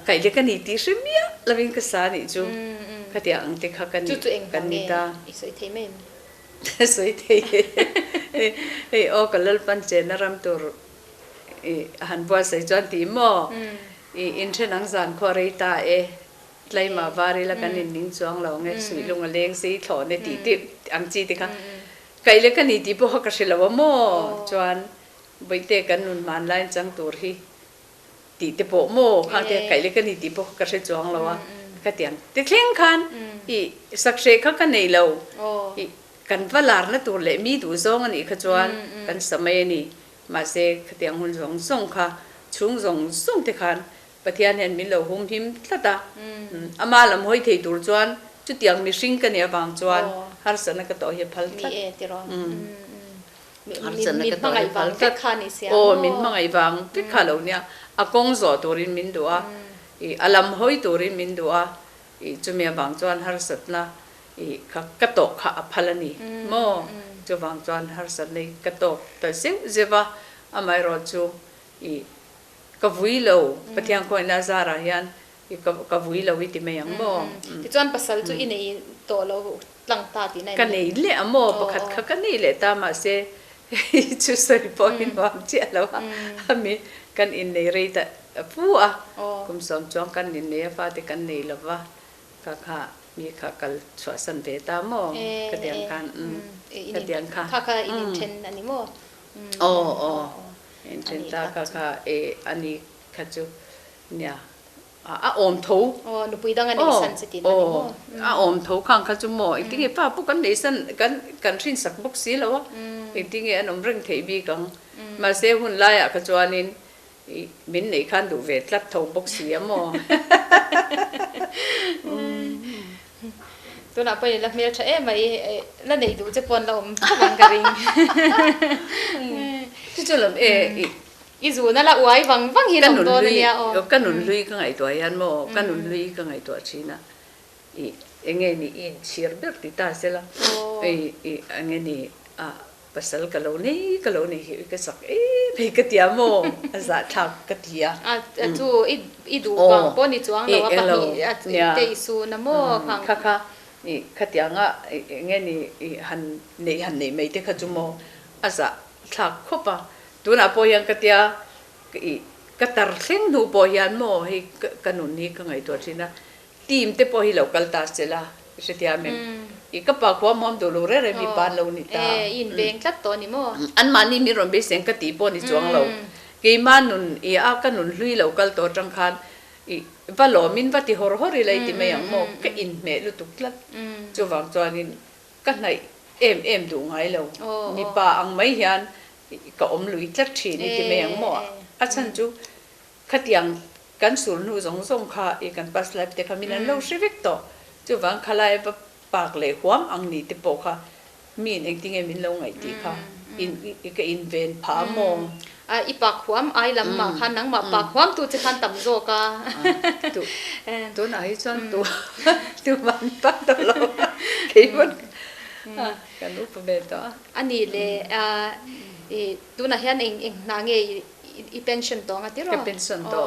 B: ไก่เล็กกันนี่ตีชิมียลาวินก็สานี่จูขัดยังที่ข้ากันกันนี่ตา
A: สวยเท่ไหม
B: สวยเท่โอ้กันเล่นปันเจนรำตัวหันบัวใส่จวนตีโมอินเทนังสานคอริตาไล่มาวารีแล้วกันนิ่งจวงเราไงสวยลงเลี้ยงสีถอนในตีติอังจีที่ค่ะไก่เล็กกันนี่ที่พวกกระเชลว่าโม่จวนใบเตกันนุนมันไล่จังตัวที่ตีที่พวกโม่ข้างเตไก่เล็กกันนี่ที่พวกกระเชจวงเราก็เตียงที่เคร่งคันสักเชกกันในเรากันว่าลาร์นั่นตัวเล็กมีตัวซองอันนี้ขจวนกันสมัยนี้มาเสกเตียงหุ่นส่งค่ะชุงส่งที่คันปะเทียนเห็นมิเหลวหุ่มหิมตาอามาลำห้อยที่ตัวจวนจุดเตียงมีซิงกันเนี่ยบางจวนฮาร์สันนักตัวเห็บพัลทัดฮาร์สันนักตัวเห็บพัลทัดโอ้มินมังไอวังพิกาเหล่านี้อากงจอตัวรินมินดัวอาลำห้อยตัวรินมินดัวจุเมียบางจวนฮาร์สันนะกระตกขาพัลนี่โม่จุบางจวนฮาร์สันนี่กระตกแต่เสียเจ็บว่าอาไม่รอจูกวุ้ยเหลวปะเทียงคนลาซารายันกวุ้ยเหลววิติไม่ยังบ่
A: ที่จวนปัสสาวะอินในตัวเราหลังตาที่ไหน
B: กันนี่เละโม่ประคัดเขากันนี่เละตามาเสชุดสวยพออินวางเจ้าแล้วมีกันอินในรีตผู้คุมสมจวงกันอินในฟ้าที่กันนี่แล้วว่าค่ะมีค่ะกันสวสันเวตาโม่กระเดียงกันกระเดียงค่ะ
A: ค่ะอินเทนอันนี้โม่
B: อินเทนตาค่ะอันนี้ค่ะจูเนี่ยอมทู
A: หนูปุยดังอันนี้สันสตินอันนี้
B: โม่อมทูข้างค่ะจูโม่อีกทีเงี้ยป้าพวกกันนี่สันกันชินสักบุกสีแล้ววะอีกทีเงี้ยน้องเร่งเทบีกังมาเซหุ่นไล่ค่ะจวนนินมินในขันดูเวทลัดทูบุกสีโม่
A: ตัวน่ะไปแล้วมีอะไรไม่แล้วไหนดูจะปนเราบังกะริง
B: ที่จะลำ
A: อีจูนั่นละอวยวังหินของตัวเนี่ย
B: กันหนุนลุยก็ไงตัวยันโมกันหนุนลุยก็ไงตัวชีนะเงี้ยนี่อินเชียร์เบิร์ติตาเสละเงี้ยนี่ภาษาก็เรานี่ก็สักไปกติยาโมอาจจะทักกติยา
A: จู่อีดูกังปนอีจวงเราว่าปะนี่เตยสูนะโมฟัง
B: ค่ะขัดยังเงี้ยนี่หันนี่ไม่ได้ขจุโมอาจจะทักคบตัว ตัวน่ะพอยังกะเตียกะตัรเซ็งหนูพอยันโมให้กันนุนนี้ก็ไงตัวที่นะทีมเตพอให้เรากัลตาเสละเสียเมงอีกปากความมอมตัวเราเร่มีปานเรานี่ตา
A: อินเบงจัดตัวนี่โม
B: อันมานี่มีรอนเบเซงกะตีปอนี่จวงเรากีมันนุนอากันนุนลุยเรากัลตัวจังคันว่าหล่อมินว่าที่ฮอร์อะไรที่ไม่ยังโมก็อินเมลุตุกลัดจวงจวนนี่กันไหนเอ็มดูไงเรามีป่าอังไม่เห็นก็อมลุยจัดทีนี่ที่ไม่ยังโมอาฉันจูขัดยังกันสูนหูสงค่ะอีกันปัสไลฟ์แต่ขมินันเราชีวิตต่อจวงขลายปากเลยความอังนี่ที่ปกค่ะมีเองที่ไงมินเราไงที่ค่ะอินเวนผามอง
A: อีปากความไอลำมาคันนังมาปากความตัวจะคันต่ำโจกะ
B: ตัวไหนจนตัวมันปักตัวเราคิดว่ากันรู้ประเด็นต่อ
A: อันนี้เลยตัวน่ะเห็นเองนางเงอีเป็นชันตัวงั้นที่รอ
B: เป็นชันตัว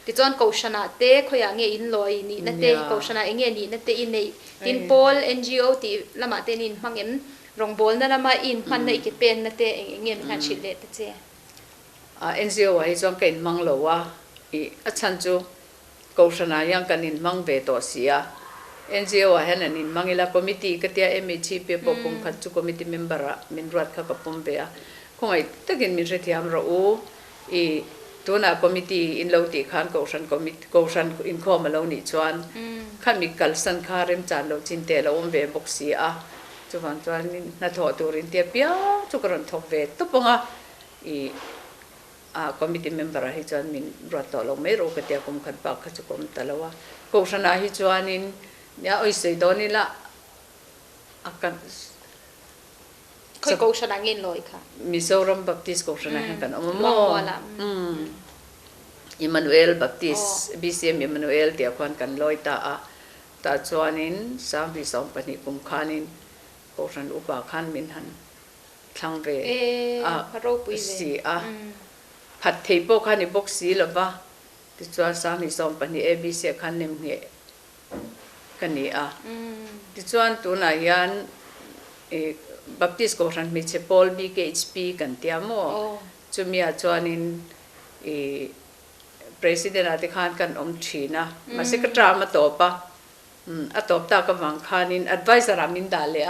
A: ที่จอนกูชนะเต้ขยางเงอินลอยนี่นั่นเต้กูชนะเองเงนี่นั่นเต้อินในตินโพล NGO ที่ละมาเต้นินฟังเงินรองโพลนั่นละมาอินพันในอีกเป็นนั่นเต้เองเงมีการชิดเล็ดเจ้
B: NGO ว่าให้จอนกันมังเราว่าอาจารย์จูกูชนะยังกันนินมังเวตัวเสียNGO ว่าเห็นนินมังอีละคอมมิตี้ก็ที่MHP ปกป้องขัดจูคอมมิตี้เมมเบอร์มินรัฐข้ากับผมเบียคงไอ้ตะกินมินเสียมเราตัวน่ะคอมมิตี้อินเราตีขันกูชันอินข้อมาเราหนีชวนขันมีกัลสันคาเริมจานเราจินเตเราอมเวบกเสียจุวันจวนนี่น่าถอดตัวรินเตียเปียจุกรันทบเวตุปงคอมมิตี้เมมเบอร์ให้ชวนมินรัฐต่อเราไม่รู้ก็เตียกุมขันปากขจุกมตะละว่ากูชันให้ชวนนินเนี่ยไอ้สิ่งตัวนี้ละอากัน
A: เคยกูชนะเงินลอยค่ะ
B: มิโซรัมบัพติสกูชนะให้กันมออิมมานูเอลบัพติสBCMอิมมานูเอลเดียควันกันลอยตาชวนินสามปีสองปนิกุมขานินกูชันอุปาขันมินหันทั้งเว
A: พระโรปุย
B: สีผัดเทปขันในบกสีหรือเปล่าที่ชวนสามปีสองปนิABCขันเนมเงกันนี่ที่ชวนตัวไหนยันบัพติสกูชันมิเชปอลBKHPกันเตียโมจุมีอาจวนินpresident อาทิคานกันชีนะมาสิกตรามาตบปะตบตากับวังคานิน advisor อามินดาเลย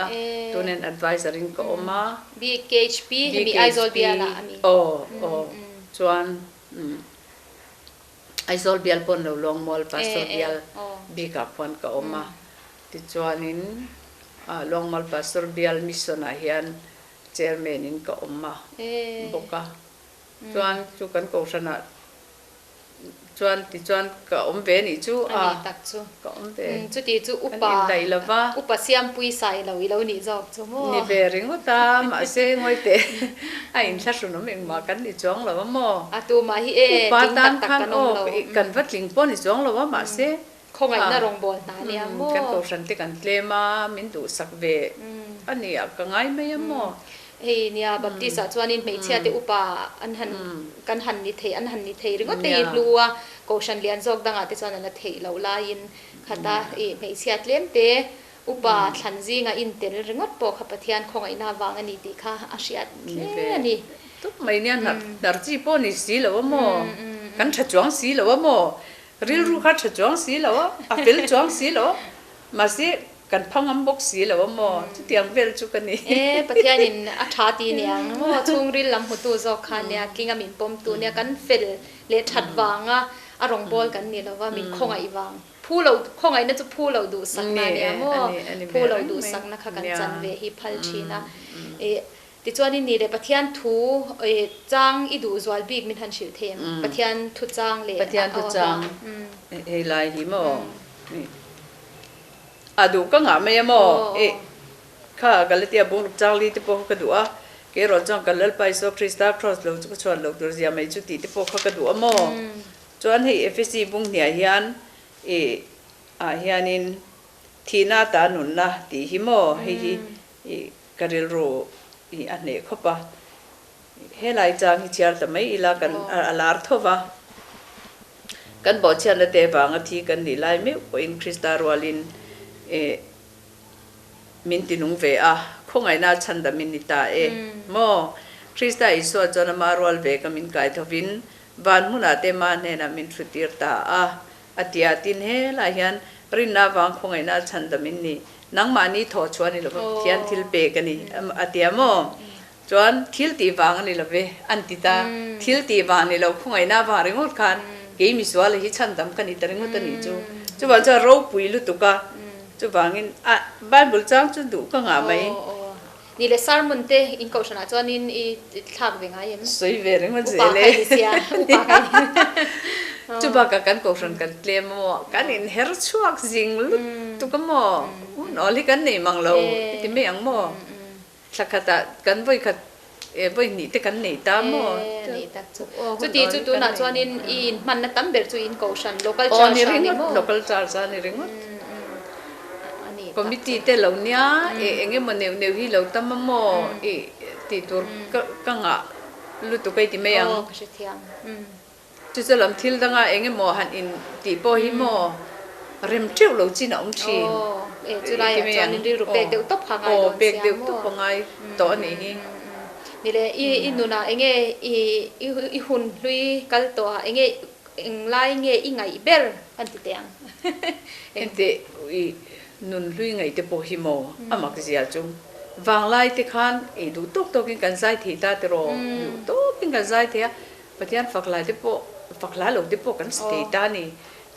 B: ตัวนั้น advisor อินก็มา
A: BKHP มีไอโซลเบียละอามี
B: จวนไอโซลเบียลปนเราลงมอลปัสโซเบียลบีกับปนก็มาที่จวนินลงมาปัสตอร์เบียลมิสนาเฮียนเชอร์แมนินก็อมมาบุกะจวนจุกันกูชนะจวนที่จวนก็อมเวนิจู
A: ตักจู
B: ก็อมเว
A: จูที่จูอุปเสียมปุยใส่เราอีเราหนีจอบจูโม
B: นี่เบริงก็ตามาเซงไว้เตะไอ้อินทัศน์น้ำเองมากันนี่จ้องเราว่าโม
A: ตัวมาฮิ
B: ปาตันขันโอกันวัดลิงปอนนี่จ้องเราว่ามาเซ
A: คงไงน่ารองบอลตาเนี่ยโม
B: กันกูฉันที่กันเลมามินดูสักเวอันนี้ก็ง่ายไม่ยโม
A: เนี่ยบัพติสจวนินไม่เชื่อที่อุปาอันหันกันหันนิเทอันหันนิเทหรือก็ตีรัวกูฉันเรียนจอกดังอาทิตย์จวนนั้นเทเราลายินขัดตาไม่เชื่อเลี้ยมเตอุปาทันจีงอินเตอร์หรือก็ปกขับเทียนคงไงน่าวางอันนี้ดีค่ะอาเซียนนี่
B: ทุกไม่เนี่ยนัดจีปนิสีแล้วว่าโมกันชัดจวงสีแล้วว่าโมรีรู้ขัดชัดจวงสีแล้วว่าเฟลจวงสีแล้วมาสิกันพังอันบกสีแล้วว่าโมจุดยังเวลจุกันนี่
A: ปะเทียนินอัฐาตีเนี่ยโมทุ่งริลลำหัวตัวจอกคันเนี่ยกิงอามินปมตัวเนี่ยกันเฟลเลชัดวางอารมณ์บอลกันนี่แล้วว่ามินคงไอวางผู้เราคงไอน่าจะผู้เราดูสักนะเนี่ยโมผู้เราดูสักนะคะกันจันเวฮิพัลชีนะติจวนนี่เลยปะเทียนทูจ้างอีดูจวลบีกมินทันชิวเทมปะเทียนทุจ้างเลย
B: ปะเทียนทุจ้างเฮลายหิมดูก็งาไม่ยโมข้ากันเลยที่บุ้งจ้างลีที่พวกกระดูกเกรอจังกันเลยไปโซคริสตาครอสเราจะชวนเราตัวเสียไม่จุดที่พวกเขากระดูกโมจวนให้FSCบุ้งเนี่ยเฮียนเฮียนินทีน่าตาหนุนนะที่หิมให้กระเรโรอันนี้เข้าไปเฮลายจังฮิเชียร์แต่ไม่อีลากันอาลาร์ทว่ากันบอกเชียร์ละเตบางทีกันนี่ไล่ไม่ว่าอินคริสตารัวลินมินตินุงเวคงไงน่าชันดามินิตาโม Krista iso jona marwal ve kamin kai thovin van huna te ma ne na min thutir ta atia tin he la hian rinna wang khongai na chandamin ni nang mani tho chuani lo thian thil pe kani atia mo chuan thil ti wang ani lo ve antita thil ti wang ni lo khongai na wa ringot khan ke mi swal hi chandam kani taringot ani chu ban cha ro pui lu tuka chu wangin bible chang chu du ka nga mai
A: นี่เลยซาร์มุนเตอินโกชนะจวนอินทักเวงไงยัง
B: สวยเวริมันเสียเลยจุบกันกันโกชนกันเตลียมกันอินเฮร์ชัวกจิงลุตุกมอนอลิกันนี่มังเราที่ไม่ยังมอสักขะกันบ่อยขัดบ่อยนี่แต่กันนี่ตามมอ
A: นี่ตักจุดีจุตัวน่ะจวนอินมันน่ะตั้มเบลจูอินโกชัน local
B: จาร์
A: นี่ริง
B: local charge นี่ริงcommittee te lo nia enge moneu neu hi lo tam mo ti tur ka nga lu tu kai ti me yang
A: ka she thiam
B: chu chalam thil danga enge mo han in ti po hi mo rem treu lo chi na chi
A: chu lai chuan in ri ru pek deu top kha ngai
B: lo pek deu top ngai to ni hi
A: ni le i nuna enge i hun lui kal to enge eng lai nge i ngai ber an ti teng
B: ente nun lui ngai te po hi mo amak zia chung wang lai te khan du tok tok in kan zai thi ta te ro du tok in kan zai the patian fak lai te po fak la lo te po kan stay ta ni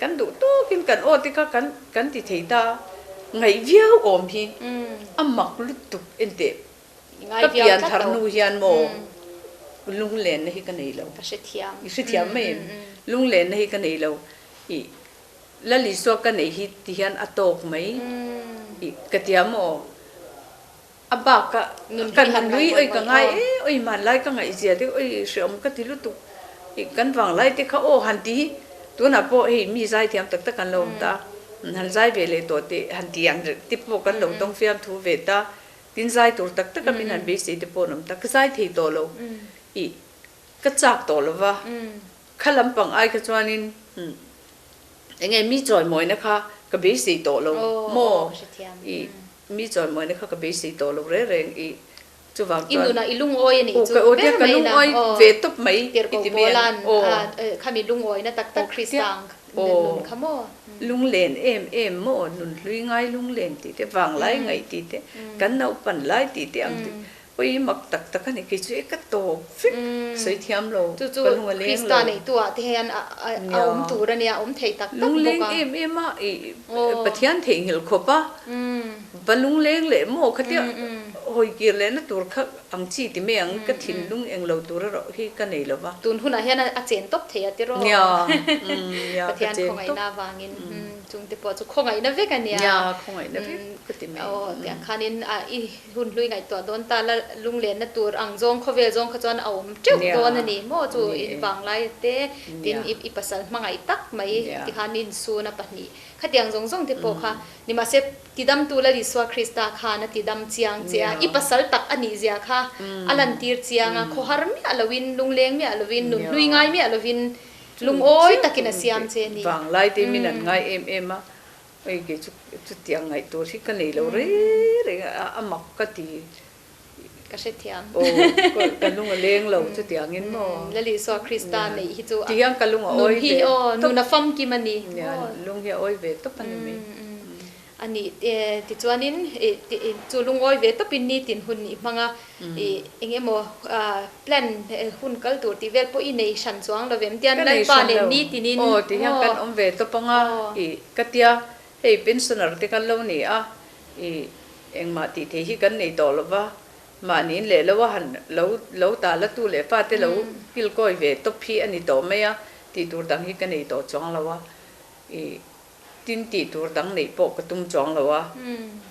B: kan du tok in kan o ti ka kan ti thei ta ngai viau om hi amak lu tu ente ka pian thar nu hian mo lung len hi kan nei lo
A: ka she
B: thiam me lung len hi kan nei lo i la li so ka nei hi ti hian atok mai ka tiamo aba ka kan lui oi ka ngai oi man lai ka ngai zia de oi shom ka ti lu tu kan wang lai te kha o han ti tu na po hi mi zai thiam tak tak kan lo ta hal zai ve le to te han ti yang ti po kan lo tong fiam thu ve ta tin zai tur tak tak min han be se te po nom ta ka zai thei to lo ka chak to lo wa khalam pang ai ka chuanin enge mi joy moi na kha ka be si to lo mo mi joy moi na kha ka be si to lo re reng chu wang
A: inuna ilung oi ni chu
B: o te ka lung oi ve top mai
A: ti me khami lung oi na tak tak Kristang nun khamo
B: lung len em mo nun lui ngai lung len ti te wang lai ngai ti te kan nau pan lai ti te ang ti oi mak tak tak ani ki chu ka to fit sei thiam lo
A: ka lung le Krista nei tu a te han tu ra nia thei tak tak
B: lung leng em ma pathian thei hil khopa balung leng le mo khatia hoi kir le na tur kha ang chi ti me ang ka thin lung eng lo tur ro hi ka nei lo wa
A: tun huna hian a chen top thei ati ro
B: ya
A: pathian khongai na wangin chung te po chu khongai na ve ka nia
B: ya khongai na ve ka ti me
A: te khanin i hun lui ngai to don ta la lung len na tur ang jong khovel jong kha chon aum tiu don ani mo chu in wang lai te tin i pasal mangai tak mai ti khanin su na pahni khatiang jong jong te po kha ni ma se tidam tu la ri swa Krista kha na tidam chiang chia i pasal tak ani zia kha alan tir chianga kho har mi alawin lung leng mi alawin nun lui ngai mi alawin lung oi takina siam che ni
B: wang lai te min an ngai em a oi ge chu tiang ngai to si ka nei lo re amak ka ti
A: ka she thiam
B: ka lung leng lo chu tiang in mo
A: la li swa Krista nei hi chu
B: tiang ka lung oi
A: hi nu na fam ki mani
B: lung hi oi ve to pan mi
A: ani ti chuanin chu lungoi ve to pin ni tin hun ni manga engemo plan hun kal tur ti vel po i nei shan chuang lo vem tian lai pa ne ni tinin
B: ti yang kan om ve to panga katia hei pensioner te kan lo ni engma ti the hi kan nei to lo wa ma nin le lo han lo ta la tu le pa te lo kil koi ve to phi ani to me ya ti tur dang hi kan nei to chong lo wa tin ti tur dang nei po ka tum chong lo wa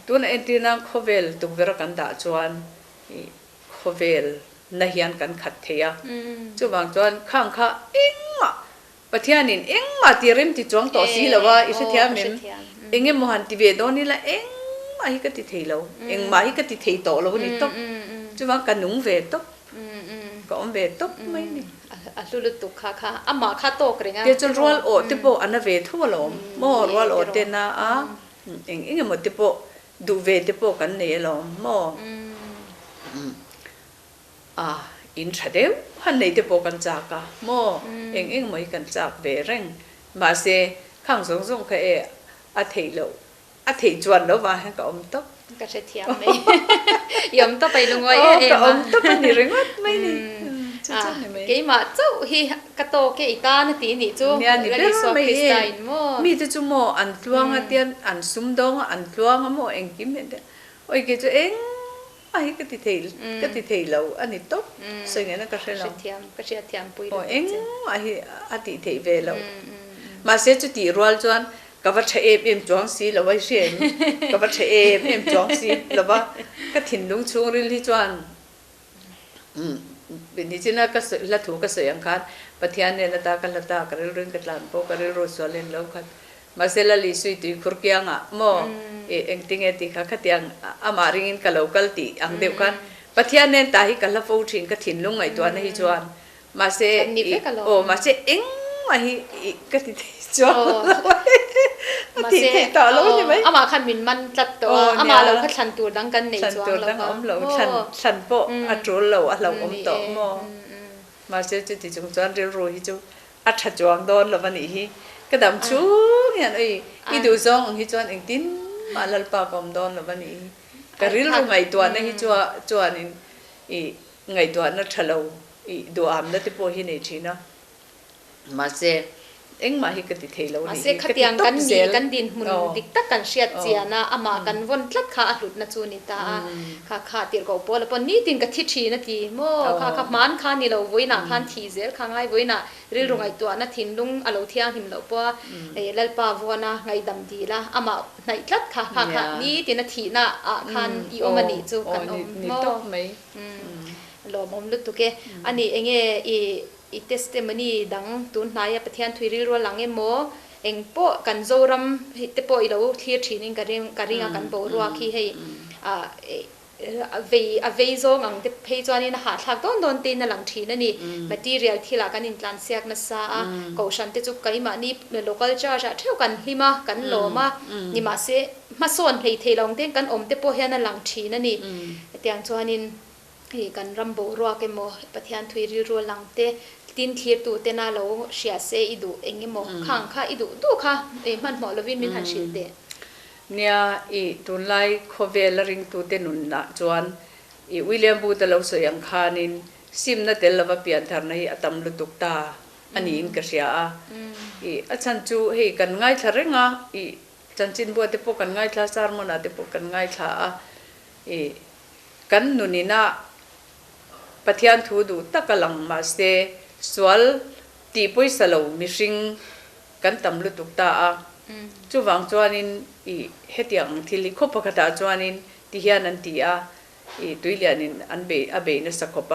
B: tun entina khovel tu vera kan da chuan khovel na hian kan khat theya chu wang chuan khang kha engma pathianin engma ti rem ti chong to si lo wa i se thia mem enge mohan ti ve doni la engma hi ka ti thei lo engma hi ka ti thei to lo ni to chu wang kan nung ve to ko om ve to mai ni
A: alulu tu kha ama kha to krenga
B: te chul rol o te po ana ve thu lo mo rol o te na enge mo te po du ve te po kan nei lo mo อินทะเดวหันในเตปกันจากะโมเองไม่กันจากเบรงมาเสข้างสงเคอาเทโลอาเทจวนแล้วว่าให้ก็อมตบ
A: ก็จะเทียมเลยยอมต้องไปลงไว้เอง
B: ก็อมตบมันนี่เรื่องไม่นี่
A: เกี่ยมาเจ้าฮีกระโตเกี่ยตาหน้าตีนี่จู
B: เนี่ยนี่เป็นไม่เองมีแต่จูโมอันลวงเตียนอันซุ่มดองอันลวงโมเองกิมเนี่ยโอ้ยเกี่ยจูเองไอ้ก็ติเทลเราอันนี้ตบซึ่งเนี่ยก็ใช่เรา
A: ก็เทียมปุย
B: โอ้เองไอ้ติเทเวเรามาเสียจุดตีรัวจวนก็ว่าเชฟเอ็มจวงสีเราไว้เชนก็ว่าเชฟเอ็มจวงสีเราว่าก็ถิ่นลุงชูริลที่จวนเป็นที่จีน่าก็ละถูกก็เสียงคันปะเทียนเนี่ยละตากันเรื่องกันลานโปกันเรื่องรสวเลนแล้วคันมาเสละลิสุยตุยคุรกี้งะโมเอ็งติงติค่ะขัดยังอามาริงินกันเรากัลตีอังเดียวกันปะเทียนเนี่ยตาหิกันละฟูชินก็ถิ่นลุงไงตัวนั่นฮิจวนมาเสโอ้มาเสเอ็งมาฮิก็ติดจวน
A: มาเสต่อแล้วใช่ไหมอามาขันมินมันจัดตัวอามาเราก็ชันตัวดังกันในจวน
B: เราอมเราชันโปอัดรู้เราอมโตโมมาเสจุดที่จงจวนเรียนรู้ฮิจูอัดชัดจวงโดนแล้ววันนี้ฮิก็ดำชูเนี่ยไอ้ดูซองฮิจวนเองตินมาลัลปากอมโดนแล้ววันนี้ก็ริลไงตัวนั่นฮิจวนนี่ไงตัวนั่นทะเลดูอามนั่นที่พอฮินเอชีนะมาเสเอ็งมาฮิกติเทล
A: มาเสขัดยังกันมีกันดินหุ่นดิกตักกันเสียดเจียนะอามากันวนทัดขาหลุดนะจูนิตาขาตีก็ปอแล้วปนนี่ตินกับทิชีนะทีโมขามันขานี่เราไว้หนักพันทีเซลขาง่ายไว้หนักเรื่องไงตัวนะทินลุงอารมณ์เที่ยงหิมเราปอเลลปาวัวนะไงดำดีละอามาในทัดขานี่ตินทีนะคันอีโอมันนี่จูกันอมโมหล่อมอมลุตุเกอันนี้เองอีเทสเตมนี่ดังตุนนายปะเทียนทุยริรัวหลังโมเองโปกันโจรัมเตโปอีเราเคลียร์ทีนึงกันริงกันโปรัวขี้ให้เวโซงังเตเพจวานี่นะหาทักโดนตีนหลังทีนั่นนี่ material ที่ละกันอินทรานเซียกนะซาก็ฉันเตจุกไกมานี่ local charge เท่ากันหิมะกันโลมานี่มาเสมาส่วนให้เทลองเต้นกันอมเตโปเฮียนหลังทีนั่นนี่เตียงจวนินกันรำโบรัวกันโมปะเทียนทุยริรัวหลังเตตินเคลียร์ตัวเตน่าเราเสียเสอิดูเองโมข้างข้าอิดูดูค่ะมันหมอลวินมินหันชิลเต
B: เนี่ยตุนไลโคเวลริงตัวเตนุนนะจวนวิลเลียมบูตเราเสียงคานินซิมนัดเดลวะเปียนทาร์ในอัตมลุตุกตาอันนี้อินกษยาอาจารย์จูให้กันง่ายทารงะจันจินบัวเตปกันง่ายทาสารมนาเตปกันง่ายทากันนุนินะปะเทียนทูดูตะกลังมาเสสวลตีปุยสโลมิชิงกันตำลุตุกตาจูวังจวนินเฮติยังทิลิคบปะกตาจวนินที่เฮียนันตีตุยเลียนินอันเบอเบนสักคบ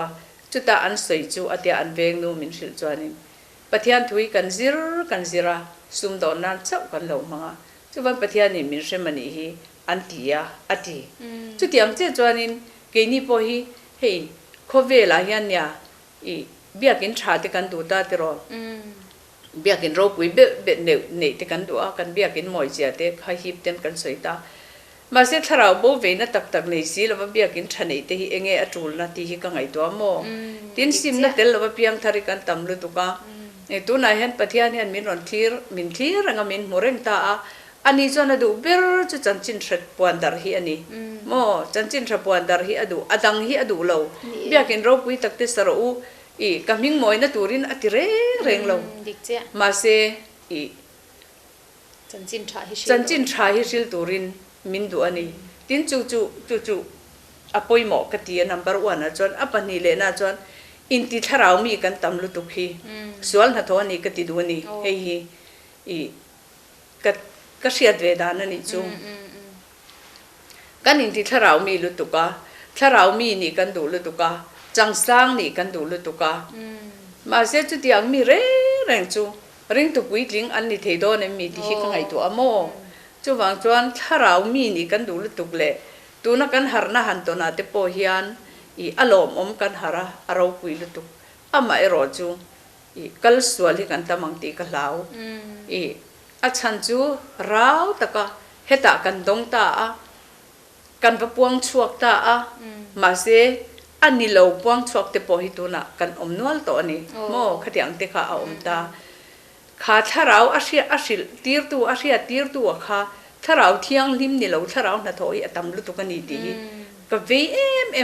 B: จุตาอันสวยจูอัตยาอันเวงนูมินชิลจวนินปะเทียนทุยกันซิระซุมดอนนั้นเจ้ากันเหล่ามังจูวันปะเทียนนิมินเชมันนี่ฮีอันตีอัตีจุดยังเจ้าจวนินเกนี่พอฮีเฮโคเวลาเฮียนเนี่ยเบียกินชาติกันดูตาติรอเบียกินโรปุยเบเนติกันดูกันเบียกินมอยเจียเตะให้ฮิบเต็นกันสวยตามาเสร็จเราโบเวนัตักในสีแล้วว่าเบียกินชาเนติเองอจูลนะที่ฮิกังไงตัวโมตินซิมนัดเตลแล้วว่าเพียงทาริกันตำลุตุกะตัวนายเห็นปะเทียนเห็นมินรอนมินทีรังมินโมเร่งตาอันนี้จวนดูเบลจุจันจินเสร็จปวนดาร์ฮีอันนี้โมจันจินเสร็จปวนดาร์ฮีอดูอดังฮีอดูเราเบียกินโรปุยตักเตสระอูกำมิงมอยนะตูรินอติเร่งเรามาเส
A: จันจินช
B: าฮิชิลตูรินมินดูอันนี้ตินจูอปอยหมอกตีนัมเบอร์วันนะจวนอปันนี่เลนะจวนอินติทาราวมีกันตำลุตุกีส่วนหัตถานี่กติดูนี่เฮ้ยก็เสียดเวดานันนี่จูกันอินติทาราวมีลุตุกะทาราวมีนี่กันดูลุตุกะจังสังนี่กันดูลุตุกะมาเสียจุดยังมีเร่งจูริงตุกุยลิงอันนี้เทโดนมีที่ฮิกังไงตัวโมจูวังจวนทาราวมีนี่กันดูลุตุกเล่ตัวนักกันหาร์นาหันตัวนาเตโปเฮียนอารมณ์กันหาระอารมณ์กุยลุตุกอามาเอรอจูกัลสวลิกันตามังตีกัลาวอาชันจูราวตะกะเฮตากันดงตากันปะปวงชวกตามาเส อันนี้เราป้องชวกเตปอฮิตุนะกันอมนวลตัวนี้โมขดยังเตค่ะอมตาขาถ้าเราอาเซียอาศิลตีร์ตัวอาเซียตีร์ตัวค่ะถ้าเราเที่ยงลิมนี่เราถ้าเราหน้าถอยตำลุตุกันนี่ดีก็เว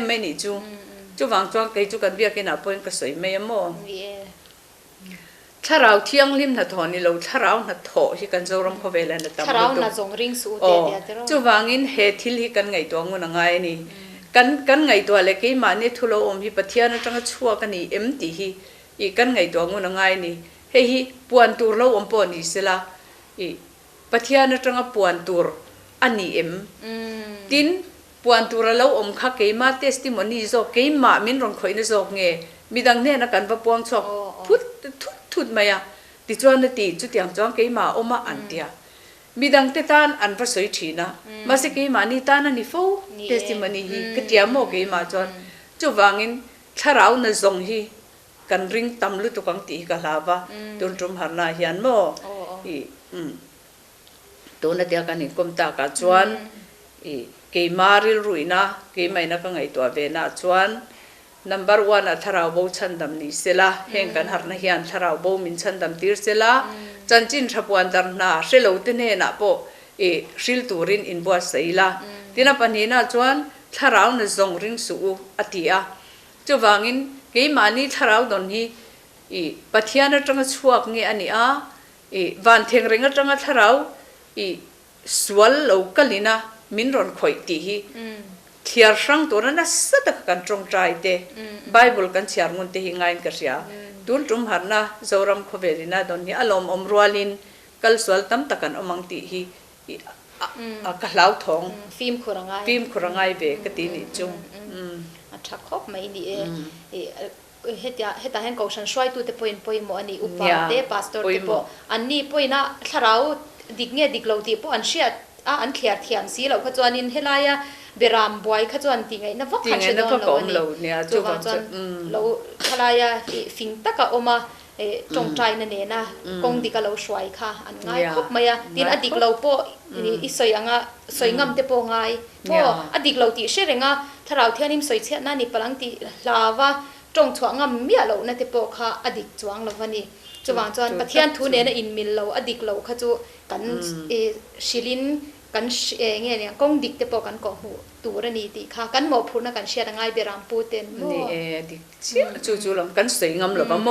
B: ไม่นี่จูวางจวงไกจูกันเบียกินอาปอยก็สวยไม่โมถ้าเราเที่ยงลิมหน้าถอยนี่เราถ้าเราหน้าถอยกันจะรำเขาเวลาหน้าตำลุตุถ้าเราหน้าจงริงสูเดียดจูวางอินเฮทิลฮิกันไงตัวงูนังไงนี่กันไงตัวเล็กมาเนี่ยทุโลอมฮิปะเทียนจังชัวกันนี่ตีฮิอีกันไงตัวงูนังไงนี่เฮ้ยปวนตัวเราอมปอนี่สิละอีปะเทียนจังปวนตัวอันนี้ดินปวนตัวเราอมคักเกมาเทสติมอนีโซเกมามินรองคอยนโซเงมีดังเนี่ยนะกันปะปวงชอบทุดมา呀ดิจวนนตีจุดอย่างจวงเกมาอมาอันเดียมีดังเตตานอันพระสวยชีนะมาสิเกมานี่ตานันนี่ฟูเทสติมอนีฮีกเตียโมเกมาจวนจูวางินถ้าเราเนซงฮีกันริงตำลุตุกังตีกะลาบะตุนจุมหานาเฮียนโมตัวนั่นเดียวกันนี่กุมตากะจวนเกมาริลรุยนะเกไม่นักไงตัวเวนะจวน number 1อะถ้าเราโบชันดำนี่เสละเฮงกันหานาเฮียนถ้าเราโบมินชันดำตีเสละจันจินทับวันดันนาเสลอุตเนนะโบสิลตูรินอินบัวใส่ละที่นั่นปัญหานะจวนถ้าเราเนซงริงสูอติอาจะวางินเกมานี่ถ้าเราโดนฮีปัทยานะจังชัวกเงี้ยอันนี้วันเทงเริงจังถ้าเราสวลโลกลินะมินรอนคอยตีฮีเทียร์สังตัวนั้นสัตว์กันตรงใจเตะไบเบิลกันเชียร์มุนเตหิงไงกันเสียตุนจุมหันนะจารมขเวรินะโดนนี้อารมณ์อมรัวลินกัลสวลตั้มตะกันอมังตีฮีกะลาวทอง
A: ฟิล์มคุ
B: รังไงเวกตีนิจุง
A: ชักคบไม่ดีเฮ็ดเห็นกองฉันช่วยตัวเตปอยโมอันนี้อุปาเตปาสตอร์เตปอันนี้ปอยนะถ้าเราดิกเงี้ยดิกเราตีปอันเชียอันเขียดเทียนสีเราขจรนินเฮลายาเบรามบอยขจรติงไงนับว่าขันเชดอนเราเนี่ยจุกจนเราทลายาฟิงตะกะอมาจงใจนั่นเองนะกงดิกเราช่วยค่ะอันง่ายครบมาดินอดีกเราปอีสวยงาสวยงามเตปง่ายปอดีกเราตีเชื่อเงาถ้าเราเที่ยนิมสวยเช่นนั่นนี่พลังตีลาวาจงช่วงงามเมียเรานั่นเตปค่ะอดีกจวงเราวันนี้จวงจวนปะเทียนทุเนนอินมิลเราอดีกเราขจูกันชิลินกันเงี้ยเนี่ยกงดิกเตปกันก่อหูตัวนี่ตีค่ะกันหมอพูดนะกันเชียร์ง่ายเบรามปูเต็น
B: นี่ดิจู่ๆลำกันสวยงามหรือเปล่าโม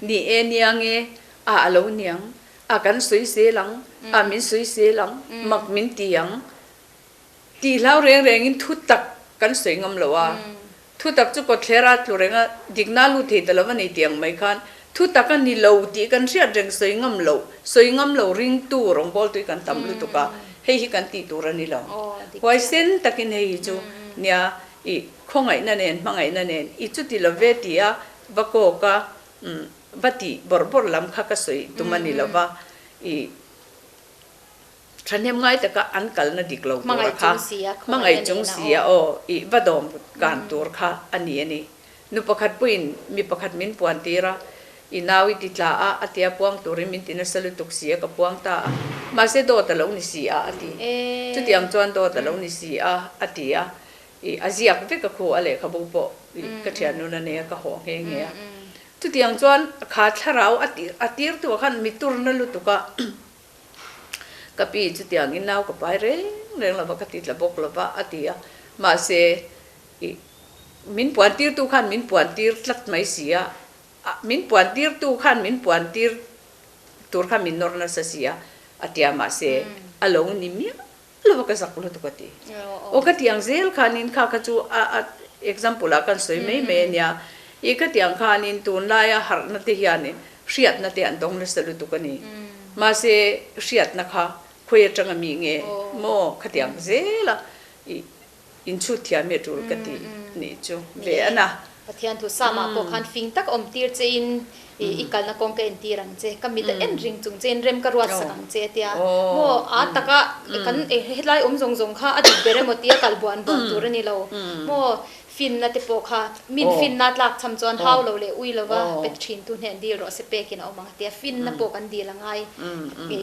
B: นี่เนี่ยงเราเนี่ยงกันสวยเสียหลังมินสวยเสียหลังมักมินเตียงตีแล้วเรียงอินทุตักกันสวยงามหรือว่าทุตักจุกดเทราตัวเรียงดิกน่าลุทีแต่ละวันนี้เตียงไม่คันทุตักกันนี่เราตีกันเชียร์เรียงสวยงามเราริงตู้รองบอลตัวกันตำลุตุกะเฮ้ยกันตีตัวนี่เราไว้เส้นตะกินเฮ้ยจูเนี่ยคงไงนั่นเองมังไงนั่นเองจุดที่เราเวทีอ่ะบักโกกะบัดที่บอลลำข้ากสวยตัวมันนี่เราว่าฉันยังไงแต่ก็อันกัลน่ะดิกเราตัวค่ะมังไงจงเสียบัดดอมการตัวค่ะอันนี้นุปขัดปุ่นมีปขัดมินปวนตีระนาวิติลาอาเตียปวงตัวริมินตินสลุตุกเสียกับปวงตามาเสดโดตะลงนิสีอาติจุดยังจวนโดตะลงนิสีอาติอาเซียกเวกโคอะไรขบุปกระเทียนนุนเนี่ยก็หงเงี้ยจุดยังจวนขาชะเราอาติร์ตัวขันมิตุรนลุตุกะกับปีจุดยังอินนาวกับไปเรื่องละบักติดละบกละบะอาติมาเสมินปวนตีร์ตัวขันมินปวนตีร์ลัดไม่เสียมินปวนตีร์ตัวขันมินปวนตีร์ตัวขันมินนอร์นัสเสียอาทิตย์มาเสอลงนิมิลูกก็สักคนตุกติโอกาสยังเซลขานินข้าขจูexample ละกันสวยไม่เมียอีกที่ยังขานินตุนลายหาร์นัตเฮียนิเสียดนัตเฮียนตรงนั้นสลุตุกันีมาเสเสียดนะคะคุยจังมีเงี้ยโมขัดยังเซลอินชุดที่มีจุลกตินี่จูเวียนะ
A: ปะเทียนทุสามาปกันฟิงตักอมตีร์เจนอีกาลนักกงเกนตีรังเจก็มีแต่เอ็นริงจุงเจนเริ่มกระวัดสังเจตียโมตะกะกันเฮดไลอมจงค่ะอดีตเบรมตียกัลบวนตัวนี้เราโมฟินนัตเปโอค่ะมินฟินนัดลักทำจวนเท้าเราเลยอุ้ยเราว่าเป็นชินตุนเห็นดีรอสเปกินเอามาเตียฟินนัตโปกันดีละไง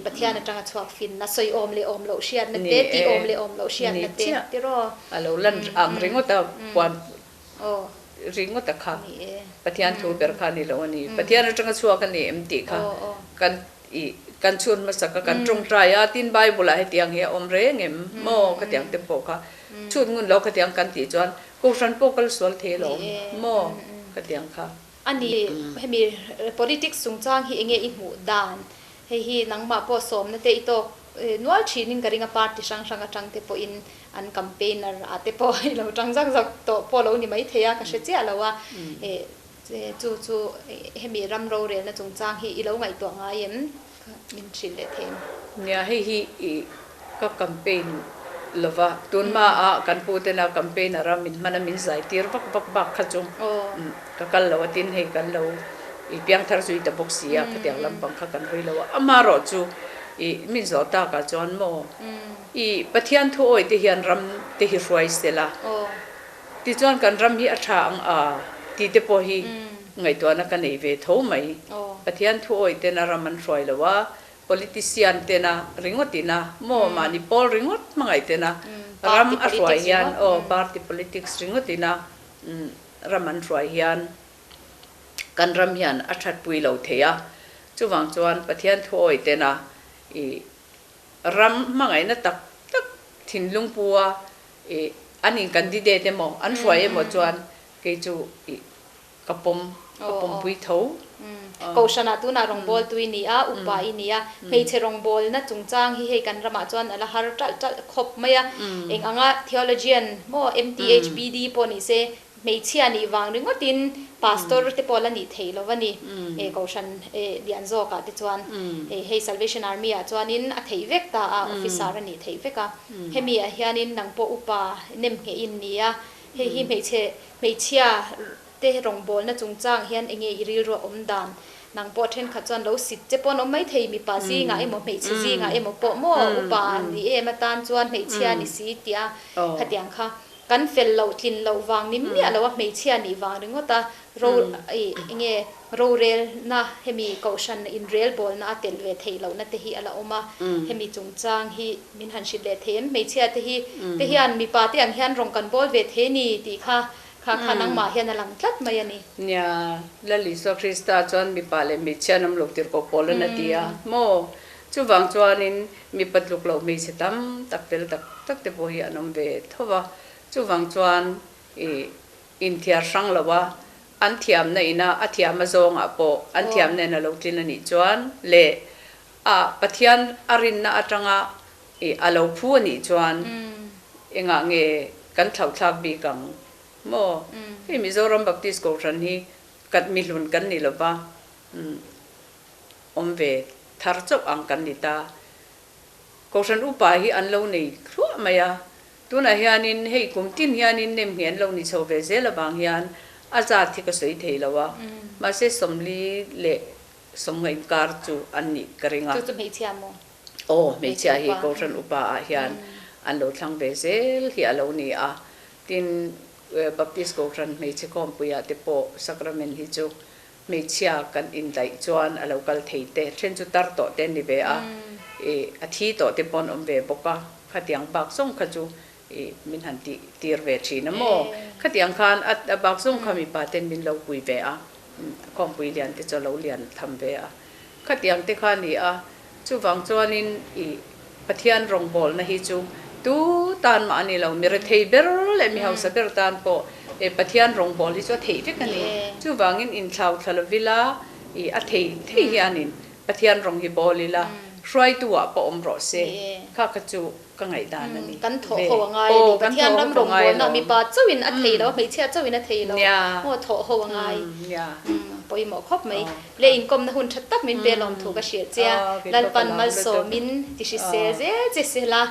A: ปะเทียนจังชอบฟินนัตสอยอมเลยอมเราเชียนนัตเตตีอมเลยอมเราเชียนนัตเตตีรอ
B: เราลั่นอ่างริงก็แต่ปวน ringo ta kha pathian thu ber kha ni lo ni pathian atanga chuwa kan ni empty kha kan chun ma saka kan trong traya tin bible he tiang he om re ngem mo ka tiang te po kha chun ngun lo ka tiang kan ti chuan ko san po kal sol the lo mo ka tiang kha
A: ani hemi politics sung chang hi enge i mu dan hi nangma po som na te ito nual thinin karinga party sang sang atang te po in an campaigner ate po lo tang jang jak to po lo ni mai theya ka she che lawa chu hemi ram ro re na chung chang hi i lo ngai to nga yem min thin le them
B: nya hi ka campaign lova tunma a kan pu te na campaign ara min mana min zai tir bak kha chung ka kal lo tin he kan lo i piang thar sui ta boxia ka tiang lam bang kha kan hoi lo amaro chu i min zo ta ka chon mo i pathian thu oi te hian ram te hi ruai sela ti chon kan ram hi atha ang a ti te po hi ngai to na kan ei ve tho mai pathian thu oi te na raman roi lawa politician te na ringotina mo mani pol ringot mangai te na ram a roi hian party politics ringotina raman roi hian kan ram hian athat pui lo theya chuwang chuan pathian thu oi te na i ram mangai na tak thin lungpua ani candidate mo an roi mo chuan ke chu kapom pui tho
A: ko shana tu na rong bol tu ni a upa ni a mei che rong bol na chung chang hi he kan rama chuan ala har tal khop maya eng anga theologian mo mthbd po ni se mei chia ni wang ringotin pastor te pola ni theilo wani ko shan lian zo ka te chuan he salvation army a chuan in a thei vek ta a officer ani thei veka hemi a hianin nang po upa nem nge in ni a he hi mei chia te rong bol na chung chang hian enge iril ro om dan nang po then kha chuan lo sit che pon om mai thei mi pa si nga emo mei che ji nga emo po mo upa ni e ma tan chuan mei chia ni si tia khatiang kha kan fel lo thin lo wang nim ni alo mei chia ni wang ringota ro enge ro rel na hemi kaushan in rel bol na tel ve thei lo na te hi ala oma hemi chung chang hi min han shit le them mei chia te hi an mi pa te ang hian rong kan bol ve the ni ti kha nang ma hian alang tlat mai ani
B: nya lali so Krista chuan mi pa le mi chanam lok tir ko pol na tia mo chu wang chuan in mi patluk lo mi se tam tak tel tak te bo hi anom ve thowa chu wang chuan in thiar sang lawa an thiam na ina a thiam ma zonga po an thiam ne na lo tin ani chuan le a pathian arin na atanga alo phu ani chuan enga nge kan thau thlak bi kang mo hi Mizoram Baptist ko ran hi kat milun kan ni lova omve thar chop ang kan ni ta ko ran upa hi an lo nei khru maya tuna hianin hei kum tin hianin nem hian lo ni chove zela bang hian aza thi ka sei thei lawa ma se somli le somngai kar chu an ni karinga
A: chu mei chia mo
B: mei chia hi ko ran upa a hian an lo thlang ve zel hi alo ni a tin Baptist ko ran mei che kom puya te po sacrament hi chu mei chia kan in dai chuan a local thei te then chu tar to te ni ve a a thi to te pon om ve boka khatiang bak song kha chu min han ti tir ve thina mo khatiang khan at bak song khami pa ten min lo pui ve a kom pui lian te cho lo lian tham ve a khatiang te khan ni a chu wang chuan in pathian rong bol na hi chu tu tan ma ani lo mir thei ber le mi hausa ber tan po pathian rong bol hi chu thei ve kan ni chu wangin in thlau thalovila a thei hianin pathian rong hi bolila roi tua po om ro se kha ka chu ka ngai dan ani
A: kan tho ho ngai ni pathian ram rong bol na mi pa chuin a thei lo mei chia chuin a thei lo mo tho ho ngai poi mo khop mai le in kom na hun that tak min pe lom thu ka shia chia lal pan mal so min ti shi se je se la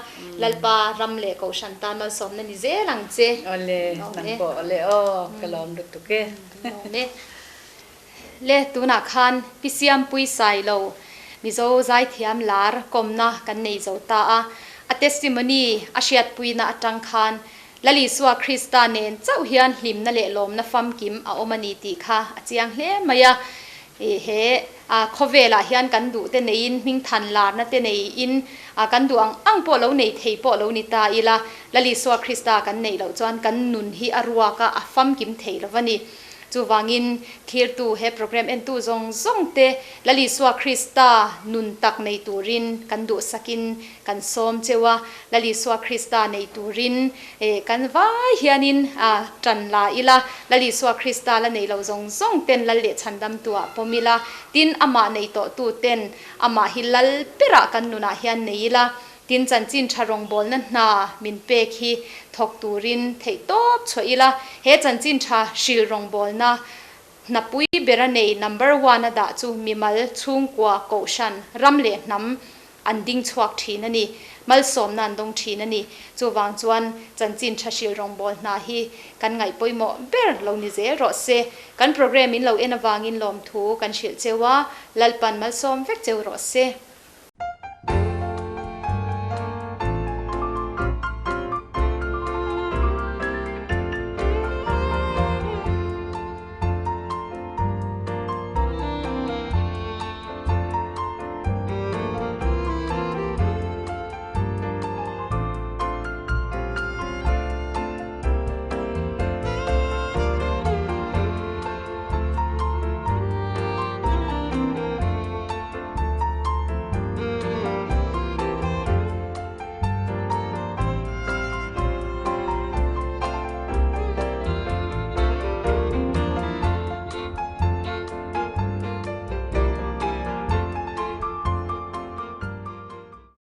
A: lal pa ram le ko shan tan mal som na ni je lang che
B: ole nang po ole kalom duk tu ke
A: le tu na khan pi Siampuii Sailo mizo zai thiam lar Kawmna kan nei zo ta a testimony a shiat pui na atang khan lali suwa Krista nen chau hian hlim na le lom na fam kim a omani ti kha achiang hle maya he khovela hian kan du te nein ming than lar na te nei in kan du ang po lo nei thei po lo ni ta ila lali swa Krista kan nei lo chuan kan nun hi arwa ka afam kim thei lovani chu wangin thir tu he program en tu zong te lali swa Krista nun tak nei turin kan du sakin kan som chewa lali swa Krista nei turin kan vai hianin tan la ila lali swa Krista la nei lo zong ten la le chandam tua pomila tin ama nei to tu ten ama hilal pera kan nuna hian nei la tin chan chin tharong bol na min pe khi thok turin thei top choila he chan chin tha shil rong bol na pui bera nei number 1 da chu mimal chung kwa koshan ramle nam anding chuak thin ani mal som nan dong thin ani chu wang chuan chan chin tha shil rong bol na hi kan ngai poimo ber lo ni je ro se kan program in lo en awangin lom thu kan shil chewa lalpan mal som vek cheu ro se